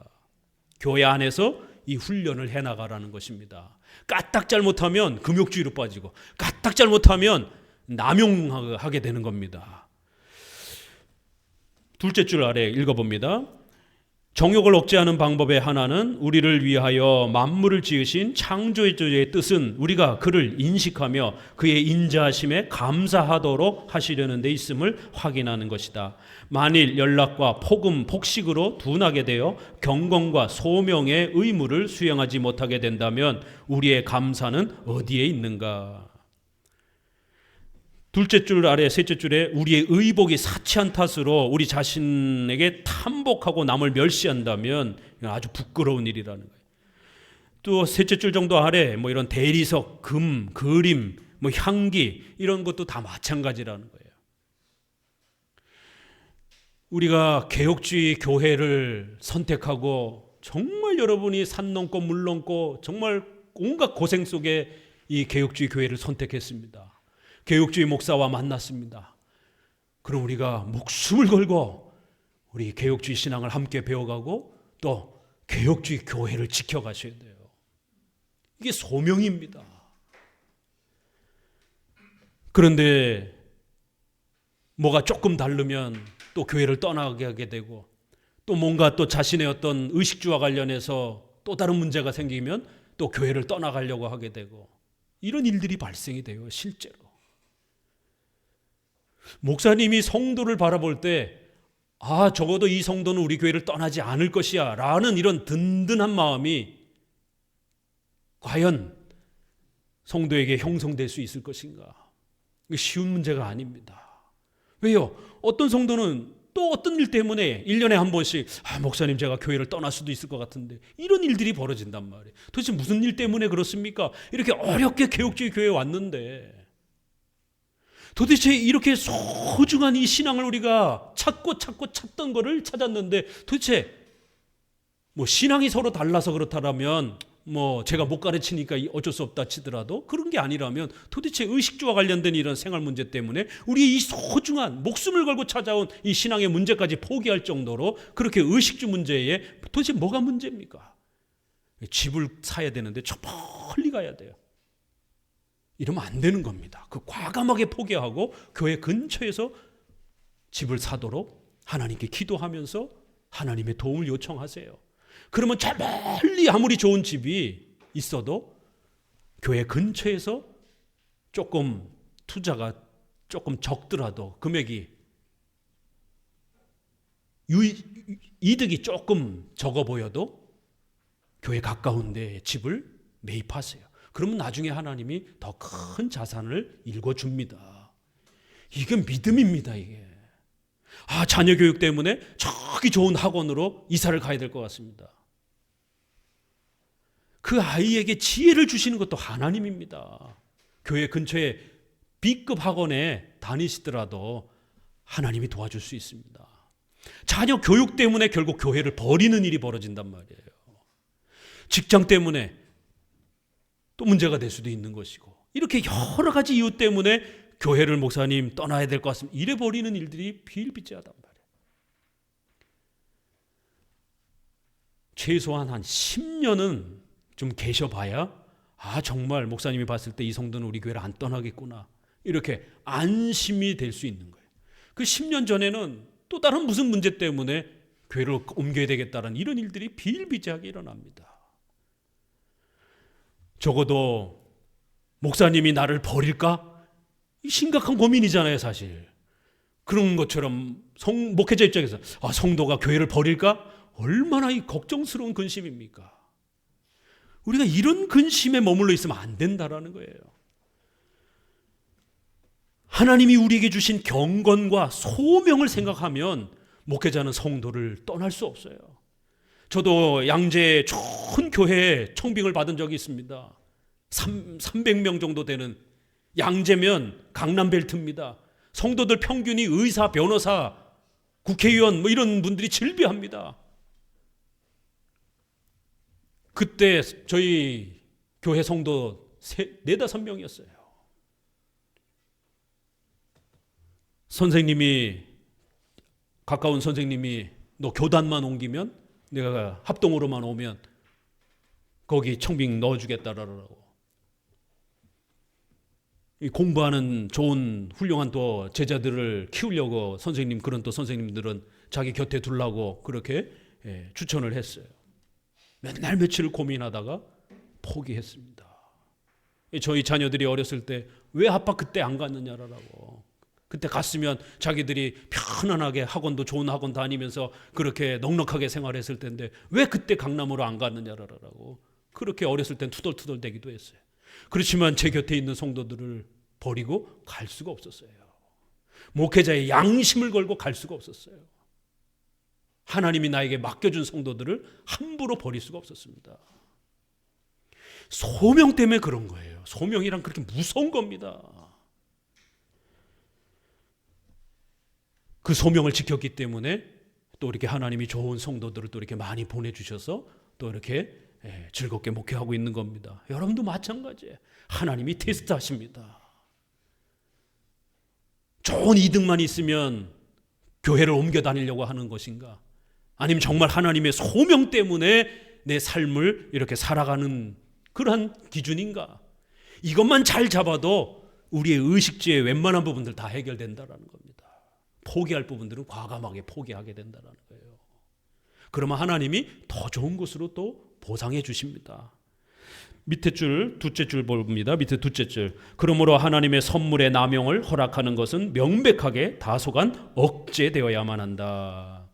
교회 안에서 이 훈련을 해나가라는 것입니다. 까딱 잘못하면 금욕주의로 빠지고 까딱 잘못하면 남용하게 되는 겁니다. 둘째 줄 아래 읽어봅니다. 정욕을 억제하는 방법의 하나는 우리를 위하여 만물을 지으신 창조주의 뜻은 우리가 그를 인식하며 그의 인자하심에 감사하도록 하시려는 데 있음을 확인하는 것이다. 만일 연락과 폭음, 폭식으로 둔하게 되어 경건과 소명의 의무를 수행하지 못하게 된다면 우리의 감사는 어디에 있는가? 둘째 줄 아래 셋째 줄에 우리의 의복이 사치한 탓으로 우리 자신에게 탐복하고 남을 멸시한다면 아주 부끄러운 일이라는 거예요. 또 셋째 줄 정도 아래 이런 대리석, 금, 그림, 향기 이런 것도 다 마찬가지라는 거예요. 우리가 개혁주의 교회를 선택하고 정말 여러분이 산 넘고 물 넘고 정말 온갖 고생 속에 이 개혁주의 교회를 선택했습니다. 개혁주의 목사와 만났습니다. 그럼 우리가 목숨을 걸고 우리 개혁주의 신앙을 함께 배워가고 또 개혁주의 교회를 지켜가셔야 돼요. 이게 소명입니다. 그런데 뭐가 조금 다르면 또 교회를 떠나게 하게 되고 또 뭔가 또 자신의 어떤 의식주와 관련해서 또 다른 문제가 생기면 또 교회를 떠나가려고 하게 되고 이런 일들이 발생이 돼요. 실제로. 목사님이 성도를 바라볼 때 적어도 이 성도는 우리 교회를 떠나지 않을 것이야 라는 이런 든든한 마음이 과연 성도에게 형성될 수 있을 것인가? 쉬운 문제가 아닙니다. 왜요? 어떤 성도는 또 어떤 일 때문에 1년에 한 번씩 목사님 제가 교회를 떠날 수도 있을 것 같은데 이런 일들이 벌어진단 말이에요. 도대체 무슨 일 때문에 그렇습니까? 이렇게 어렵게 개혁주의 교회에 왔는데 도대체 이렇게 소중한 이 신앙을 우리가 찾던 거를 찾았는데 도대체 신앙이 서로 달라서 그렇다라면 제가 못 가르치니까 어쩔 수 없다 치더라도 그런 게 아니라면 도대체 의식주와 관련된 이런 생활 문제 때문에 우리의 이 소중한 목숨을 걸고 찾아온 이 신앙의 문제까지 포기할 정도로 그렇게 의식주 문제에 도대체 뭐가 문제입니까? 집을 사야 되는데 저 멀리 가야 돼요. 이러면 안 되는 겁니다. 그 과감하게 포기하고 교회 근처에서 집을 사도록 하나님께 기도하면서 하나님의 도움을 요청하세요. 그러면 저 멀리 아무리 좋은 집이 있어도 교회 근처에서 조금 투자가 조금 적더라도 금액이 이득이 조금 적어 보여도 교회 가까운 데 집을 매입하세요. 그러면 나중에 하나님이 더 큰 자산을 일궈줍니다. 이게 믿음입니다. 이게. 자녀 교육 때문에 저기 좋은 학원으로 이사를 가야 될 것 같습니다. 그 아이에게 지혜를 주시는 것도 하나님입니다. 교회 근처에 B급 학원에 다니시더라도 하나님이 도와줄 수 있습니다. 자녀 교육 때문에 결국 교회를 버리는 일이 벌어진단 말이에요. 직장 때문에 또 문제가 될 수도 있는 것이고, 이렇게 여러 가지 이유 때문에 교회를 목사님 떠나야 될 것 같습니다. 이래 버리는 일들이 비일비재하단 말이에요. 최소한 한 10년은 좀 계셔봐야 정말 목사님이 봤을 때 이 성도는 우리 교회를 안 떠나겠구나, 이렇게 안심이 될 수 있는 거예요. 그 10년 전에는 또 다른 무슨 문제 때문에 교회를 옮겨야 되겠다는 이런 일들이 비일비재하게 일어납니다. 적어도 목사님이 나를 버릴까? 심각한 고민이잖아요, 사실. 그런 것처럼 목회자 입장에서 성도가 교회를 버릴까? 얼마나 걱정스러운 근심입니까? 우리가 이런 근심에 머물러 있으면 안 된다라는 거예요. 하나님이 우리에게 주신 경건과 소명을 생각하면 목회자는 성도를 떠날 수 없어요. 저도 양재 좋은 교회에 청빙을 받은 적이 있습니다. 300명 정도 되는, 양재면 강남벨트입니다. 성도들 평균이 의사, 변호사, 국회의원 이런 분들이 즐비합니다. 그때 저희 교회 성도 4-5명이었어요. 선생님이, 가까운 선생님이 너 교단만 옮기면, 내가 합동으로만 오면 거기 청빙 넣어주겠다라고. 공부하는 좋은 훌륭한 또 제자들을 키우려고 그런 또 선생님들은 자기 곁에 두려고 그렇게 추천을 했어요. 맨날 며칠을 고민하다가 포기했습니다. 저희 자녀들이 어렸을 때 왜 아빠 그때 안 갔느냐라고. 그때 갔으면 자기들이 편안하게 학원도 좋은 학원 다니면서 그렇게 넉넉하게 생활했을 텐데 왜 그때 강남으로 안 갔느냐라고. 그렇게 어렸을 땐 투덜투덜 대기도 했어요. 그렇지만 제 곁에 있는 성도들을 버리고 갈 수가 없었어요. 목회자의 양심을 걸고 갈 수가 없었어요. 하나님이 나에게 맡겨준 성도들을 함부로 버릴 수가 없었습니다. 소명 때문에 그런 거예요. 소명이란 그렇게 무서운 겁니다. 그 소명을 지켰기 때문에 또 이렇게 하나님이 좋은 성도들을 또 이렇게 많이 보내주셔서 또 이렇게 즐겁게 목회하고 있는 겁니다. 여러분도 마찬가지예요. 하나님이 테스트하십니다. 좋은 이득만 있으면 교회를 옮겨 다니려고 하는 것인가? 아니면 정말 하나님의 소명 때문에 내 삶을 이렇게 살아가는 그러한 기준인가? 이것만 잘 잡아도 우리의 의식주의 웬만한 부분들 다 해결된다라는 겁니다. 포기할 부분들은 과감하게 포기하게 된다는 거예요. 그러면 하나님이 더 좋은 것으로 또 보상해 주십니다. 밑에 줄, 둘째 줄 봅니다. 밑에 둘째 줄. 그러므로 하나님의 선물의 남용을 허락하는 것은 명백하게 다소간 억제되어야만 한다.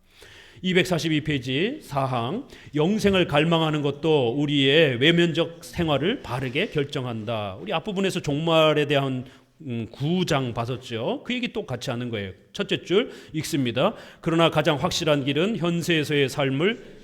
242페이지 4항. 영생을 갈망하는 것도 우리의 외면적 생활을 바르게 결정한다. 우리 앞부분에서 종말에 대한 9장 봤었죠. 그 얘기 똑같이 하는 거예요. 첫째 줄 읽습니다. 그러나 가장 확실한 길은 현세에서의 삶을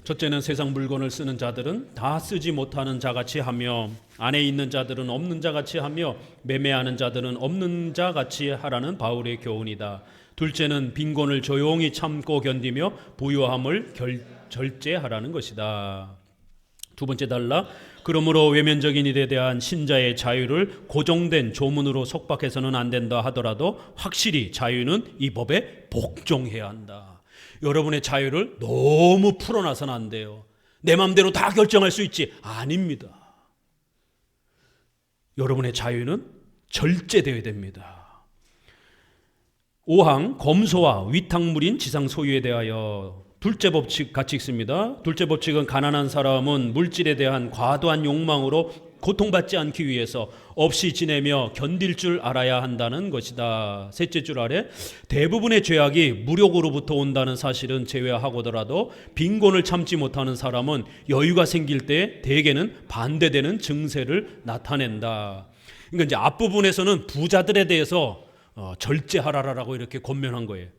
첫째는 세상 물건을 쓰는 자들은 다 쓰지 못하는 자같이 하며 안에 있는 자들은 없는 자같이 하며 매매하는 자들은 없는 자같이 하라는 바울의 교훈이다. 둘째는 빈곤을 조용히 참고 견디며 부유함을 절제하라는 것이다. 두 번째 달라. 그러므로 외면적인 일에 대한 신자의 자유를 고정된 조문으로 속박해서는 안 된다 하더라도 확실히 자유는 이 법에 복종해야 한다. 여러분의 자유를 너무 풀어놔서는 안 돼요. 내 마음대로 다 결정할 수 있지. 아닙니다. 여러분의 자유는 절제되어야 됩니다. 5항 검소와 위탁물인 지상 소유에 대하여 둘째 법칙 같이 읽습니다. 둘째 법칙은 가난한 사람은 물질에 대한 과도한 욕망으로 고통받지 않기 위해서 없이 지내며 견딜 줄 알아야 한다는 것이다. 셋째 줄 아래 대부분의 죄악이 무력으로부터 온다는 사실은 제외하고더라도 빈곤을 참지 못하는 사람은 여유가 생길 때 대개는 반대되는 증세를 나타낸다. 그러니까 이제 앞부분에서는 부자들에 대해서 절제하라라고 이렇게 권면한 거예요.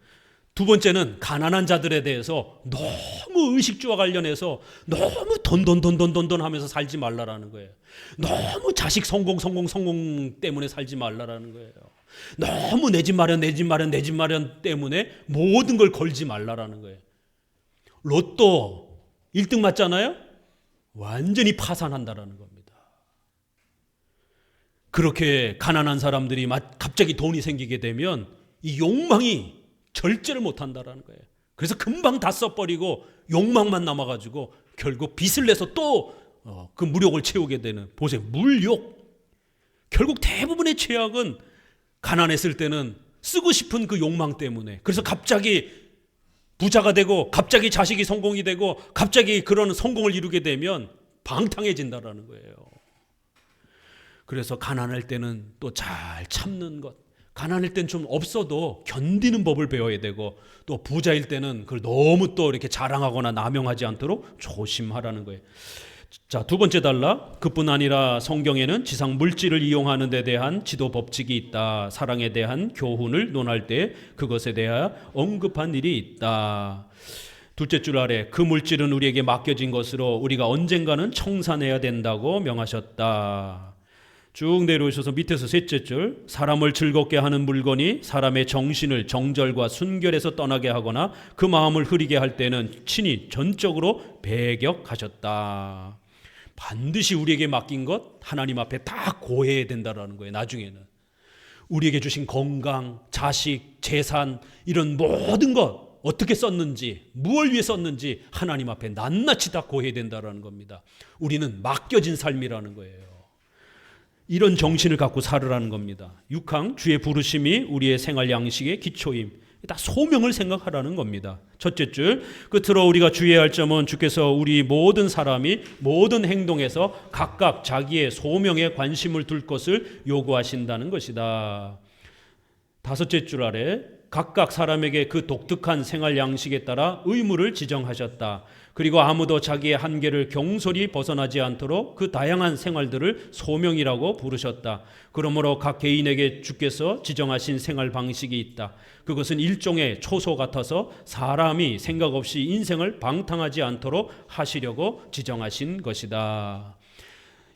두 번째는 가난한 자들에 대해서 너무 의식주와 관련해서 너무 돈 하면서 살지 말라라는 거예요. 너무 자식 성공 때문에 살지 말라라는 거예요. 너무 내 집 마련 때문에 모든 걸 걸지 말라라는 거예요. 로또 1등 맞잖아요? 완전히 파산한다라는 겁니다. 그렇게 가난한 사람들이 갑자기 돈이 생기게 되면 이 욕망이 절제를 못한다라는 거예요. 그래서 금방 다 써버리고 욕망만 남아가지고 결국 빚을 내서 또 그 무력을 채우게 되는, 보세요, 물욕. 결국 대부분의 죄악은 가난했을 때는 쓰고 싶은 그 욕망 때문에, 그래서 갑자기 부자가 되고 갑자기 자식이 성공이 되고 갑자기 그런 성공을 이루게 되면 방탕해진다라는 거예요. 그래서 가난할 때는 또 잘 참는 것, 가난할 땐 좀 없어도 견디는 법을 배워야 되고, 또 부자일 때는 그걸 너무 또 이렇게 자랑하거나 남용하지 않도록 조심하라는 거예요. 자, 두 번째 단락, 그뿐 아니라 성경에는 지상 물질을 이용하는 데 대한 지도 법칙이 있다. 사랑에 대한 교훈을 논할 때 그것에 대하여 언급한 일이 있다. 둘째 줄 아래 그 물질은 우리에게 맡겨진 것으로 우리가 언젠가는 청산해야 된다고 명하셨다. 쭉 내려오셔서 밑에서 셋째 줄, 사람을 즐겁게 하는 물건이 사람의 정신을 정절과 순결에서 떠나게 하거나 그 마음을 흐리게 할 때는 친히 전적으로 배격하셨다. 반드시 우리에게 맡긴 것 하나님 앞에 다 고해야 된다라는 거예요. 나중에는 우리에게 주신 건강, 자식, 재산, 이런 모든 것 어떻게 썼는지, 무엇을 위해 썼는지 하나님 앞에 낱낱이 다 고해야 된다라는 겁니다. 우리는 맡겨진 삶이라는 거예요. 이런 정신을 갖고 살으라는 겁니다. 6항 주의 부르심이 우리의 생활 양식의 기초임. 다 소명을 생각하라는 겁니다. 첫째 줄, 끝으로 우리가 주의해야 할 점은 주께서 우리 모든 사람이 모든 행동에서 각각 자기의 소명에 관심을 둘 것을 요구하신다는 것이다. 다섯째 줄 아래 각각 사람에게 그 독특한 생활 양식에 따라 의무를 지정하셨다. 그리고 아무도 자기의 한계를 경솔히 벗어나지 않도록 그 다양한 생활들을 소명이라고 부르셨다. 그러므로 각 개인에게 주께서 지정하신 생활 방식이 있다. 그것은 일종의 초소 같아서 사람이 생각 없이 인생을 방탕하지 않도록 하시려고 지정하신 것이다.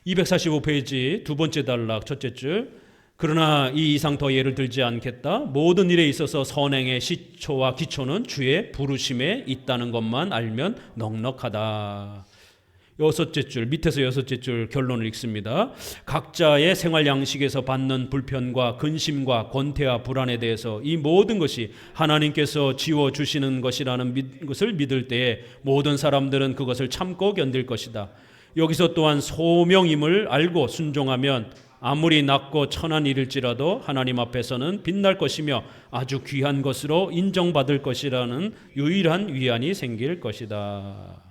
245페이지 두 번째 단락 첫째 줄, 그러나 이 이상 더 예를 들지 않겠다. 모든 일에 있어서 선행의 시초와 기초는 주의 부르심에 있다는 것만 알면 넉넉하다. 여섯째 줄, 밑에서 여섯째 줄 결론을 읽습니다. 각자의 생활 양식에서 받는 불편과 근심과 권태와 불안에 대해서 이 모든 것이 하나님께서 지워주시는 것이라는 것을 믿을 때에 모든 사람들은 그것을 참고 견딜 것이다. 여기서 또한 소명임을 알고 순종하면 아무리 낮고 천한 일일지라도 하나님 앞에서는 빛날 것이며 아주 귀한 것으로 인정받을 것이라는 유일한 위안이 생길 것이다.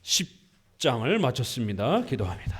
10장을 마쳤습니다. 기도합니다.